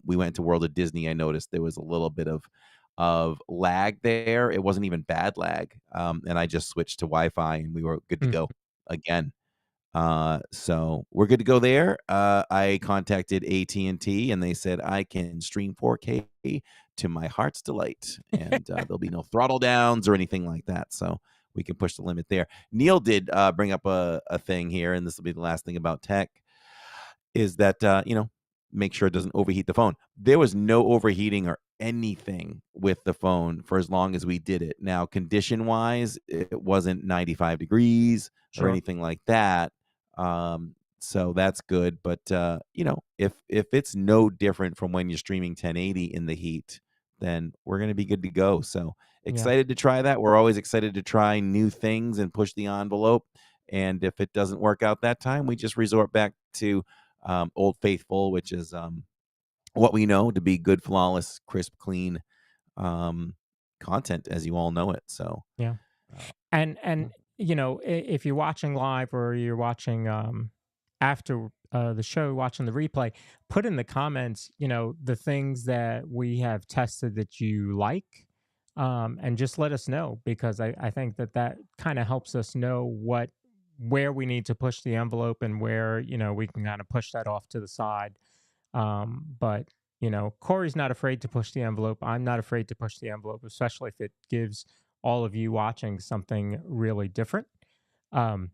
We went to World of Disney. I noticed there was a little bit of lag there. It wasn't even bad lag, and I just switched to Wi-Fi, and we were good to Mm. go again. So we're good to go there. I contacted AT&T, and they said I can stream 4K to my heart's delight, and there'll be no throttle downs or anything like that. So we can push the limit there. Neil did bring up a thing here, and this will be the last thing about tech, is that make sure it doesn't overheat the phone. There was no overheating or anything with the phone for as long as we did it. Now, condition wise, it wasn't 95 degrees or Sure. anything like that. So that's good. But if it's no different from when you're streaming 1080 in the heat, then we're gonna be good to go. So Yeah. excited to try that. We're always excited to try new things and push the envelope. And if it doesn't work out that time, we just resort back to Old Faithful, which is what we know to be good, flawless, crisp, clean content, as you all know it. So, Yeah. uh, And if you're watching live or you're watching after the show, watching the replay, put in the comments, the things that we have tested that you like, and just let us know, because I think that kind of helps us know where we need to push the envelope and where we can kind of push that off to the side. But Corey's not afraid to push the envelope. I'm not afraid to push the envelope, especially if it gives all of you watching something really different. Um,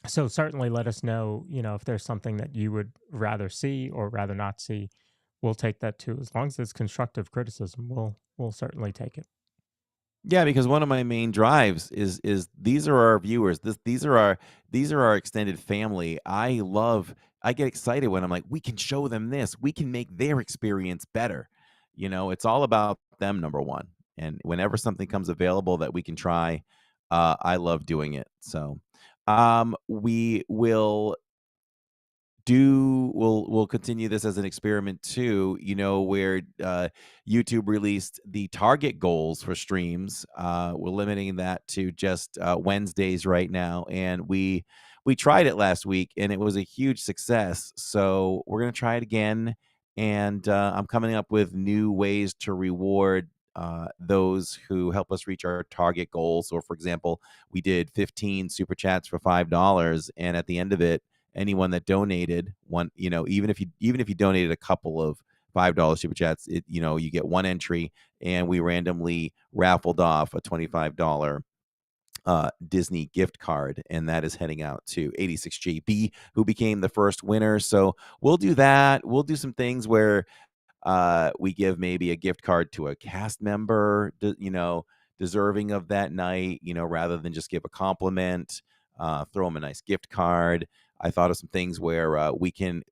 so certainly let us know, if there's something that you would rather see or rather not see. We'll take that too. As long as it's constructive criticism, we'll certainly take it. yeah, because one of my main drives is these are our viewers. These are our extended family. I get excited when I'm like, we can show them this. We can make their experience better. It's all about them, number one. And whenever something comes available that we can try, I love doing it. So we will we'll continue this as an experiment too, where YouTube released the target goals for streams. We're limiting that to just Wednesdays right now, and we tried it last week and it was a huge success, so we're going to try it again. And I'm coming up with new ways to reward those who help us reach our target goals. So for example, we did 15 super chats for $5, and at the end of it, anyone that donated one, even if you donated a couple of $5 super chats, you get one entry, and we randomly raffled off a $25 Disney gift card, and that is heading out to 86GB, who became the first winner. So we'll do that. We'll do some things where we give maybe a gift card to a cast member, deserving of that night, rather than just give a compliment. Throw them a nice gift card. I thought of some things where we can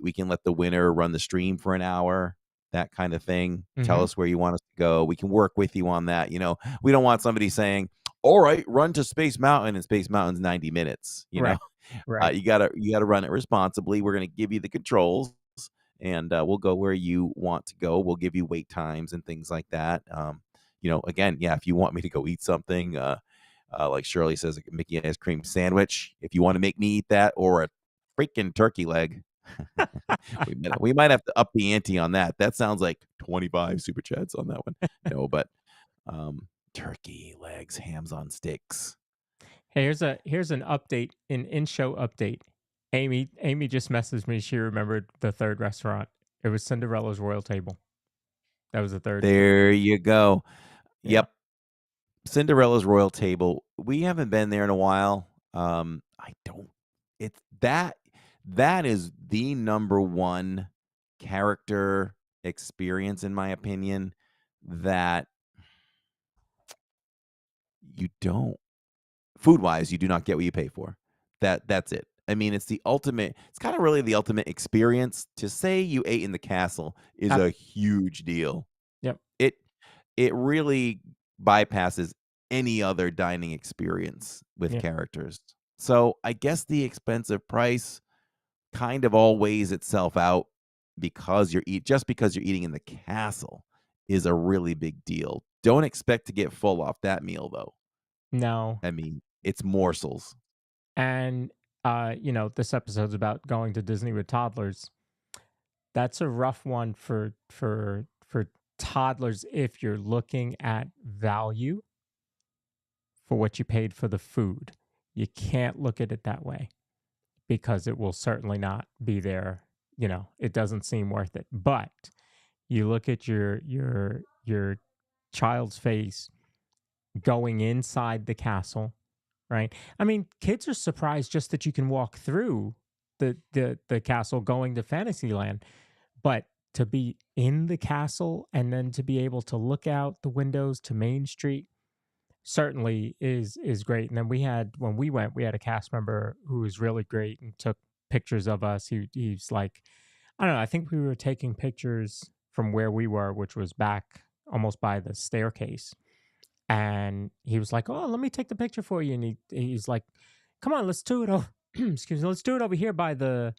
let the winner run the stream for an hour, that kind of thing. Tell Hmm. us where you want us to go. We can work with you on that. We don't want somebody saying, "All right, run to Space Mountain," and Space Mountain's 90 minutes. Right. Right. You gotta run it responsibly. We're gonna give you the controls, and we'll go where you want to go. We'll give you wait times and things like that. Again, yeah, if you want me to go eat something, like Shirley says, a Mickey ice cream sandwich, if you want to make me eat that, or a freaking turkey leg, we might have to up the ante on that. That sounds like 25 super chats on that one. No, but turkey legs, hams on sticks. Hey, here's an update, an in-show update. Amy just messaged me. She remembered the third restaurant. It was Cinderella's Royal Table. That was the third. There you go. Yeah. Yep. Cinderella's Royal Table. We haven't been there in a while. I don't. It's that is the number one character experience, in my opinion, that you don't food wise, you do not get what you pay for. That's it. I mean, it's the ultimate. It's kind of really the ultimate experience. To say you ate in the castle is Ab- a huge deal. Yep. It it really bypasses any other dining experience with Yeah. characters. So I guess the expensive price kind of all weighs itself out because because you're eating in the castle is a really big deal. Don't expect to get full off that meal though. No. I mean, it's morsels. And this episode's about going to Disney with toddlers. That's a rough one for toddlers if you're looking at value for what you paid for the food. You can't look at it that way because it will certainly not be there. It doesn't seem worth it. But you look at your child's face going inside the castle, right? I mean, kids are surprised just that you can walk through the castle going to Fantasyland, but to be in the castle and then to be able to look out the windows to Main Street certainly is great. And then when we went, we had a cast member who was really great and took pictures of us. He's like, I don't know, I think we were taking pictures from where we were, which was back almost by the staircase. And he was like, "Oh, let me take the picture for you." And he's like, "Come on, let's do it over excuse me, let's do it over here by the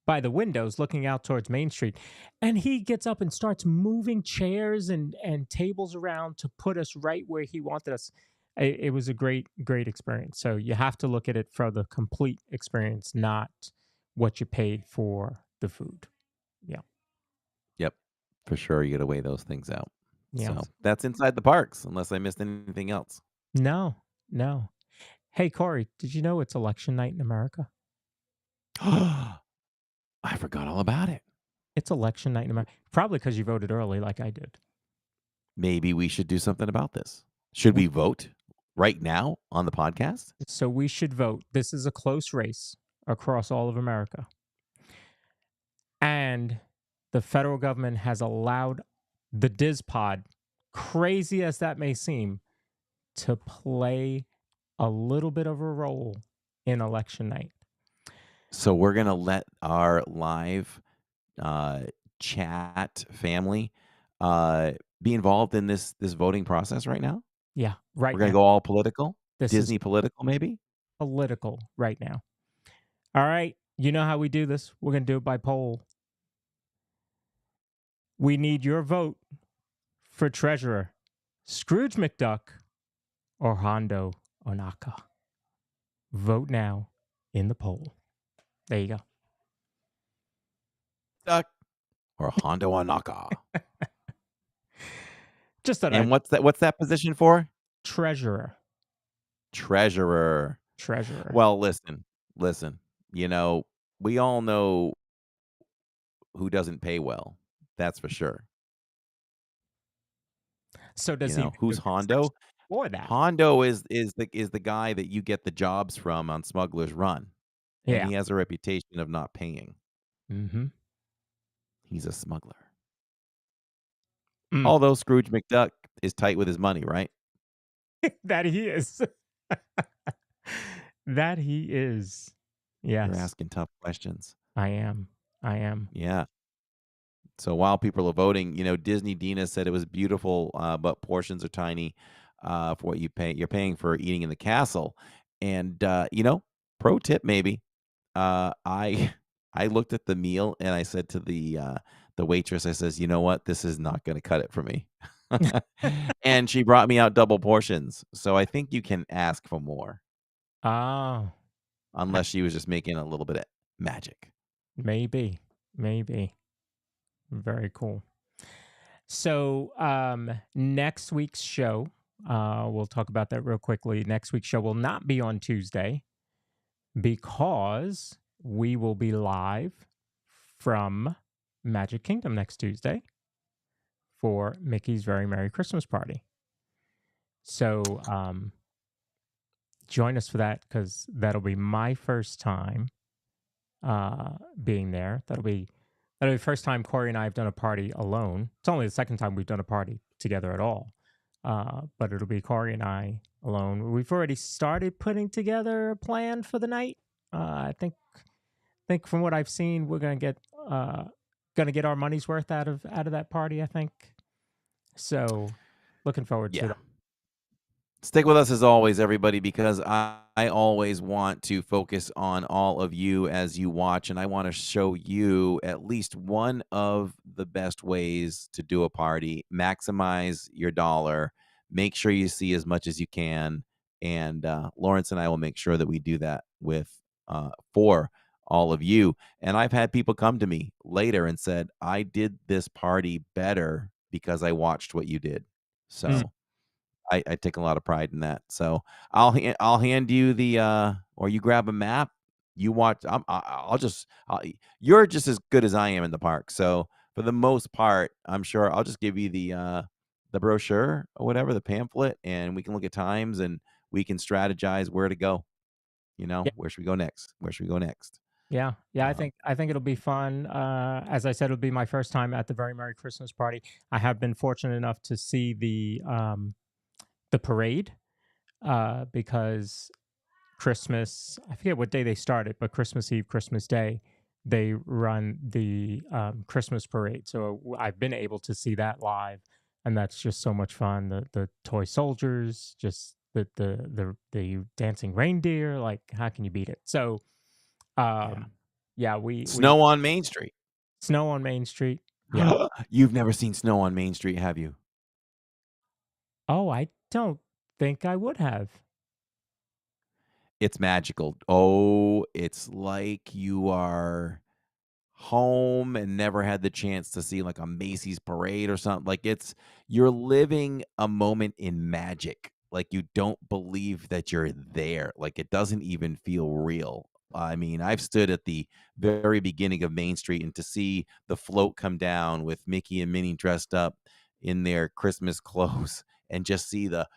windows looking out towards Main Street." And he gets up and starts moving chairs and tables around to put us right where he wanted us. It was a great experience. So you have to look at it for the complete experience, not what you paid for the food. Yeah. Yep, for sure. You got to weigh those things out. Yeah. So that's inside the parks, unless I missed anything else. No. Hey, Corey, did you know it's election night in America? I forgot all about it. It's election night in America. Probably because you voted early like I did. Maybe we should do something about this. Should we vote right now on the podcast? So we should vote. This is a close race across all of America. And the federal government has allowed the DIZPod, crazy as that may seem, to play a little bit of a role in election night. So we're gonna let our live chat family be involved in this voting process right now. Yeah, right We're gonna now. go all political. This Disney is political, maybe. political right now. All right. You know how we do this. We're going to do it by poll. We need your vote for treasurer, Scrooge McDuck or Hondo Onaka. Vote now in the poll. There you go. Duck or Hondo Anaka. Just that. And what's that position for? Treasurer. Treasurer. Well, listen. We all know who doesn't pay well. That's for sure. So does he? Who's Hondo? Or that Hondo is the guy that you get the jobs from on Smuggler's Run, and Yeah. he has a reputation of not paying. Mm-hmm. He's a smuggler. Mm. Although Scrooge McDuck is tight with his money, right? That he is. That he is. Yes. You're asking tough questions. I am. Yeah. So while people are voting, Disney Dina said it was beautiful, but portions are tiny for what you pay. You're paying for eating in the castle, and pro tip maybe. I looked at the meal and I said to the waitress, I says, "You know what? This is not going to cut it for me." And she brought me out double portions. So I think you can ask for more, Oh, unless she was just making a little bit of magic. maybe. Very cool. So, next week's show, We'll talk about that real quickly. Next week's show will not be on Tuesday because we will be live from Magic Kingdom next Tuesday for Mickey's Very Merry Christmas Party. So join us for that because that'll be my first time being there. That'll be the first time Corey and I have done a party alone. It's only the second time we've done a party together at all. But it'll be Corey and I alone. We've already started putting together a plan for the night. I think from what I've seen, we're gonna get our money's worth out of that party. I think so. Looking forward to Yeah. that. Stick with us as always, everybody, because I always want to focus on all of you as you watch, and I want to show you at least one of the best ways to do a party. Maximize your dollar. Make sure you see as much as you can, and Lawrence and I will make sure that we do that for all of you. And I've had people come to me later and said, I did this party better because I watched what you did. So I take a lot of pride in that. So I'll hand you the or you grab a map. You watch. You're just as good as I am in the park. So for the most part, I'm sure I'll just give you the brochure or whatever, the pamphlet, and we can look at times and we can strategize where to go. Yeah. Where should we go next? Where should we go next? Yeah. I think it'll be fun. As I said, it'll be my first time at the Very Merry Christmas Party. I have been fortunate enough to see the parade because Christmas, I forget what day they started, but Christmas Eve, Christmas Day, they run the Christmas parade. So I've been able to see that live, and that's just so much fun. The toy soldiers, just the dancing reindeer. Like, how can you beat it? So, we Snow on Main Street. Snow on Main Street. Yeah. You've never seen snow on Main Street, have you? Oh, I don't think I would have. It's magical. Oh, it's like you are home and never had the chance to see like a Macy's parade or something. Like you're living a moment in magic. Like you don't believe that you're there. Like it doesn't even feel real. I mean, I've stood at the very beginning of Main Street and to see the float come down with Mickey and Minnie dressed up in their Christmas clothes and just see the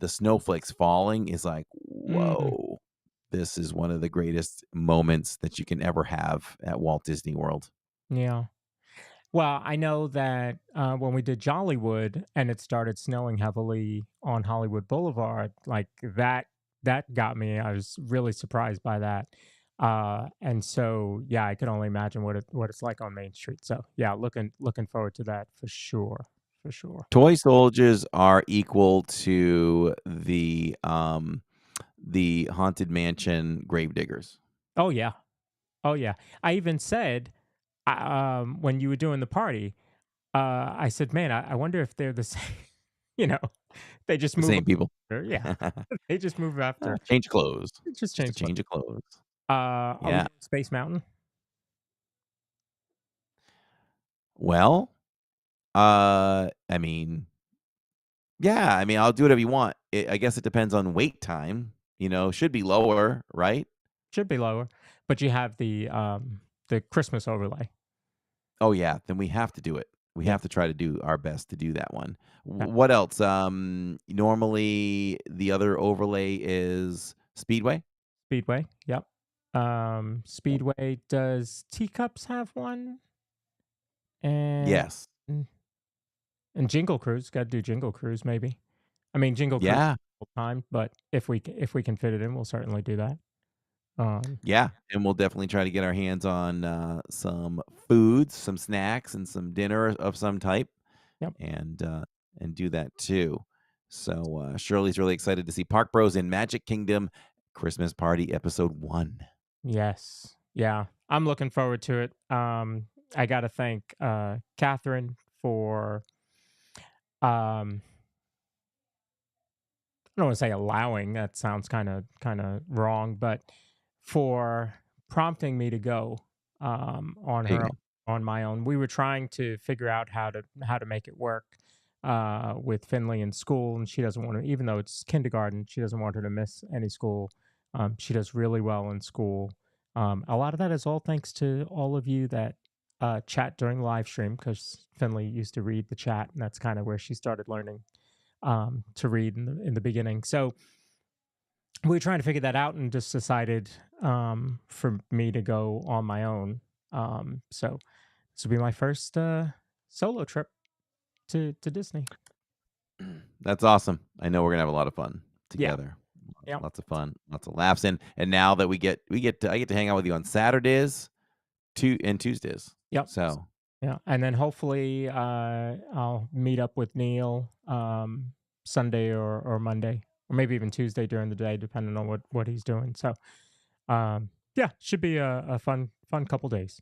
snowflakes falling is like, whoa, this is one of the greatest moments that you can ever have at Walt Disney World. Yeah. Well, I know that when we did Jollywood and it started snowing heavily on Hollywood Boulevard, like that got me. I was really surprised by that. And so yeah, I can only imagine what it's like on Main Street. So yeah, looking forward to that for sure. For sure. Toy soldiers are equal to the Haunted Mansion gravediggers. Oh yeah. Oh yeah. I even said when you were doing the party, I said, man, I wonder if they're the same. They just The move. same people. After. Yeah, they just move after. Change clothes. Just Just a change of clothes. Are we doing Space Mountain? Well, I mean, yeah, I mean, I'll do whatever you want. I guess it depends on wait time. Should be lower, right? Should be lower, but you have the Christmas overlay. Oh yeah, then we have to do it. We have to try to do our best to do that one. Yeah. What else? Normally the other overlay is Speedway. Speedway, yep. Speedway, does Teacups have one? And Yes. And Jingle Cruise, got to do Jingle Cruise maybe. I mean, Jingle Cruise Yeah. full time, but if we can fit it in, we'll certainly do that. Yeah, and we'll definitely try to get our hands on some foods, some snacks, and some dinner of some type. Yep. And do that too. So Shirley's really excited to see Park Bros in Magic Kingdom Christmas Party Episode 1. Yes. Yeah. I'm looking forward to it. I got to thank Catherine for I don't want to say allowing, that sounds kind of wrong, but for prompting me to go on There you her go. on my own. We were trying to figure out how to make it work. with Finley in school, and she doesn't want to, even though it's kindergarten, she doesn't want her to miss any school. She does really well in school. A lot of that is all thanks to all of you that chat during live stream, because Finley used to read the chat, and that's kind of where she started learning to read in the beginning. So we were trying to figure that out, and just decided for me to go on my own. So this will be my first solo trip to Disney. That's awesome. I know we're gonna have a lot of fun Yeah. together. Yep. Lots of fun, lots of laughs, and now that I get to hang out with you on Saturdays, and Tuesdays. Yep. So Yeah, and then hopefully I'll meet up with Neil Sunday or Monday, or maybe even Tuesday during the day, depending on what he's doing. So yeah, should be a fun couple days.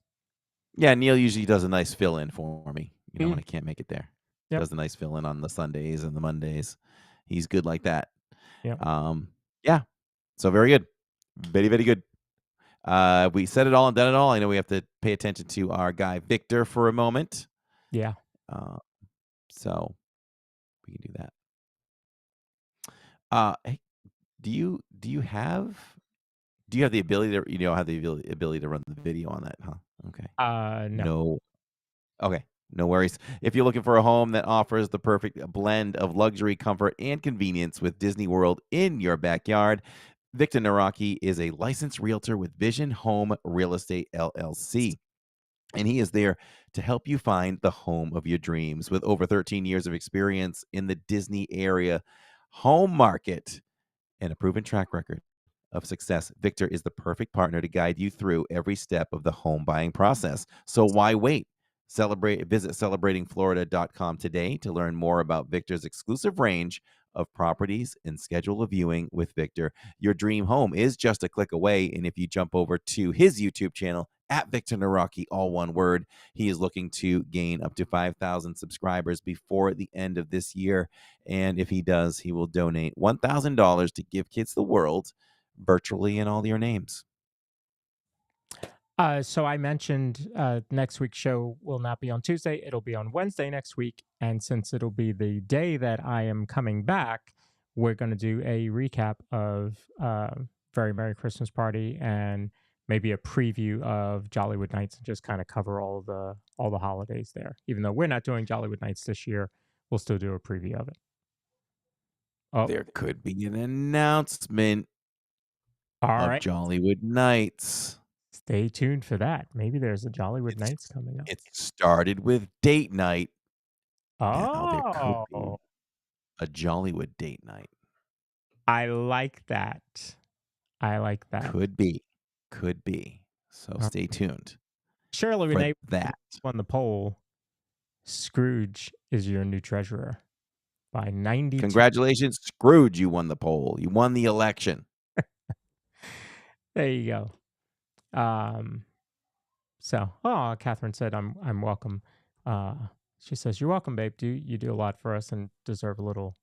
yeah, Neil usually does a nice fill in for me. When I can't make it there, Yep. does a nice fill in on the Sundays and the Mondays. He's good like that. Yep. Yeah. So very good, very very good. We said it all and done it all. I know we have to pay attention to our guy Victor for a moment. Yeah. So we can do that. Hey, do you have the ability to have the ability to run the video on that? Huh? Okay. No. No. Okay. No worries. If you're looking for a home that offers the perfect blend of luxury, comfort, and convenience with Disney World in your backyard, Victor Naraki is a licensed realtor with Vision Home Real Estate LLC. And he is there to help you find the home of your dreams. With over 13 years of experience in the Disney area home market and a proven track record of success, Victor is the perfect partner to guide you through every step of the home buying process. So why wait? Visit celebratingflorida.com today to learn more about Victor's exclusive range of properties and schedule a viewing with Victor. Your dream home is just a click away. And if you jump over to his YouTube channel at Victor Naraki, all one word, he is looking to gain up to 5,000 subscribers before the end of this year. And if he does, he will donate $1,000 to Give Kids the World, virtually in all your names. So I mentioned next week's show will not be on Tuesday. It'll be on Wednesday next week. And since it'll be the day that I am coming back, we're going to do a recap of Very Merry Christmas Party and maybe a preview of Jollywood Nights, and just kind of cover all the holidays there. Even though we're not doing Jollywood Nights this year, we'll still do a preview of it. Oh, There could be an announcement all of right. Jollywood Nights. Stay tuned for that. Maybe there's a Jollywood Nights coming up. It started with date night. Now there could be Oh, a Jollywood date night. I like that. I like that. Could be. So stay tuned Shirley for Renee that. won the poll. Scrooge is your new treasurer by 92. Congratulations, Scrooge! You won the poll. You won the election. There you go. So, Catherine said, I'm welcome. She says, you're welcome, babe. You do a lot for us and deserve a little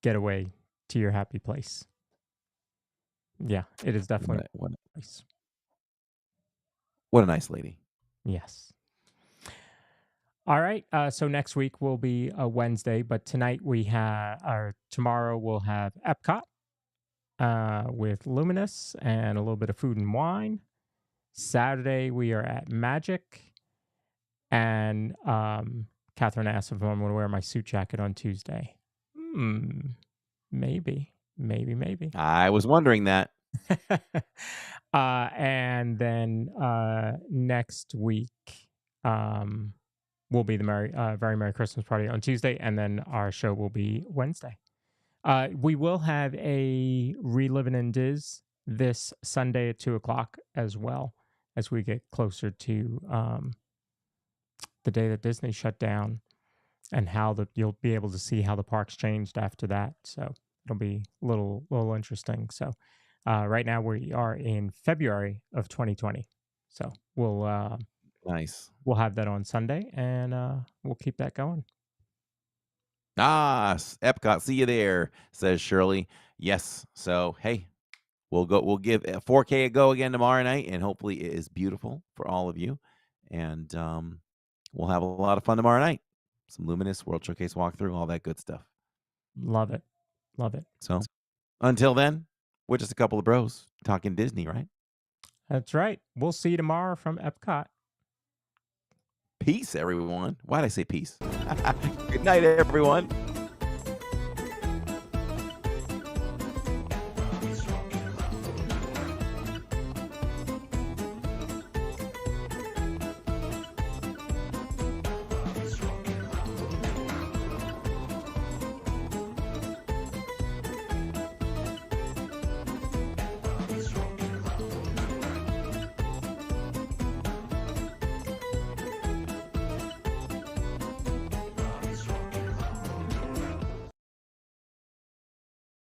getaway to your happy place. Yeah, it is definitely nice. What a nice lady. Yes. All right. So next week will be a Wednesday, but tonight tomorrow we'll have Epcot with Luminous and a little bit of food and wine. Saturday we are at Magic, and Catherine asked if I'm going to wear my suit jacket on Tuesday. Maybe. I was wondering that. And then next week will be the Very Merry Christmas Party on Tuesday, and then our show will be Wednesday. We will have a Reliving in Diz this Sunday at 2:00 as well, as we get closer to the day that Disney shut down, and you'll be able to see how the parks changed after that. So it'll be a little interesting. So right now we are in February of 2020. So we'll Nice. We'll have that on Sunday, and we'll keep that going. Epcot, see you there, says Shirley. Yes. So hey, we'll give 4K a go again tomorrow night, and hopefully it is beautiful for all of you. And we'll have a lot of fun tomorrow night. some Luminous World Showcase walkthrough, all that good stuff. Love it. Love it. So until then, we're just a couple of bros talking Disney, right? That's right. We'll see you tomorrow from Epcot. Peace, everyone. Why'd I say peace? Good night, everyone.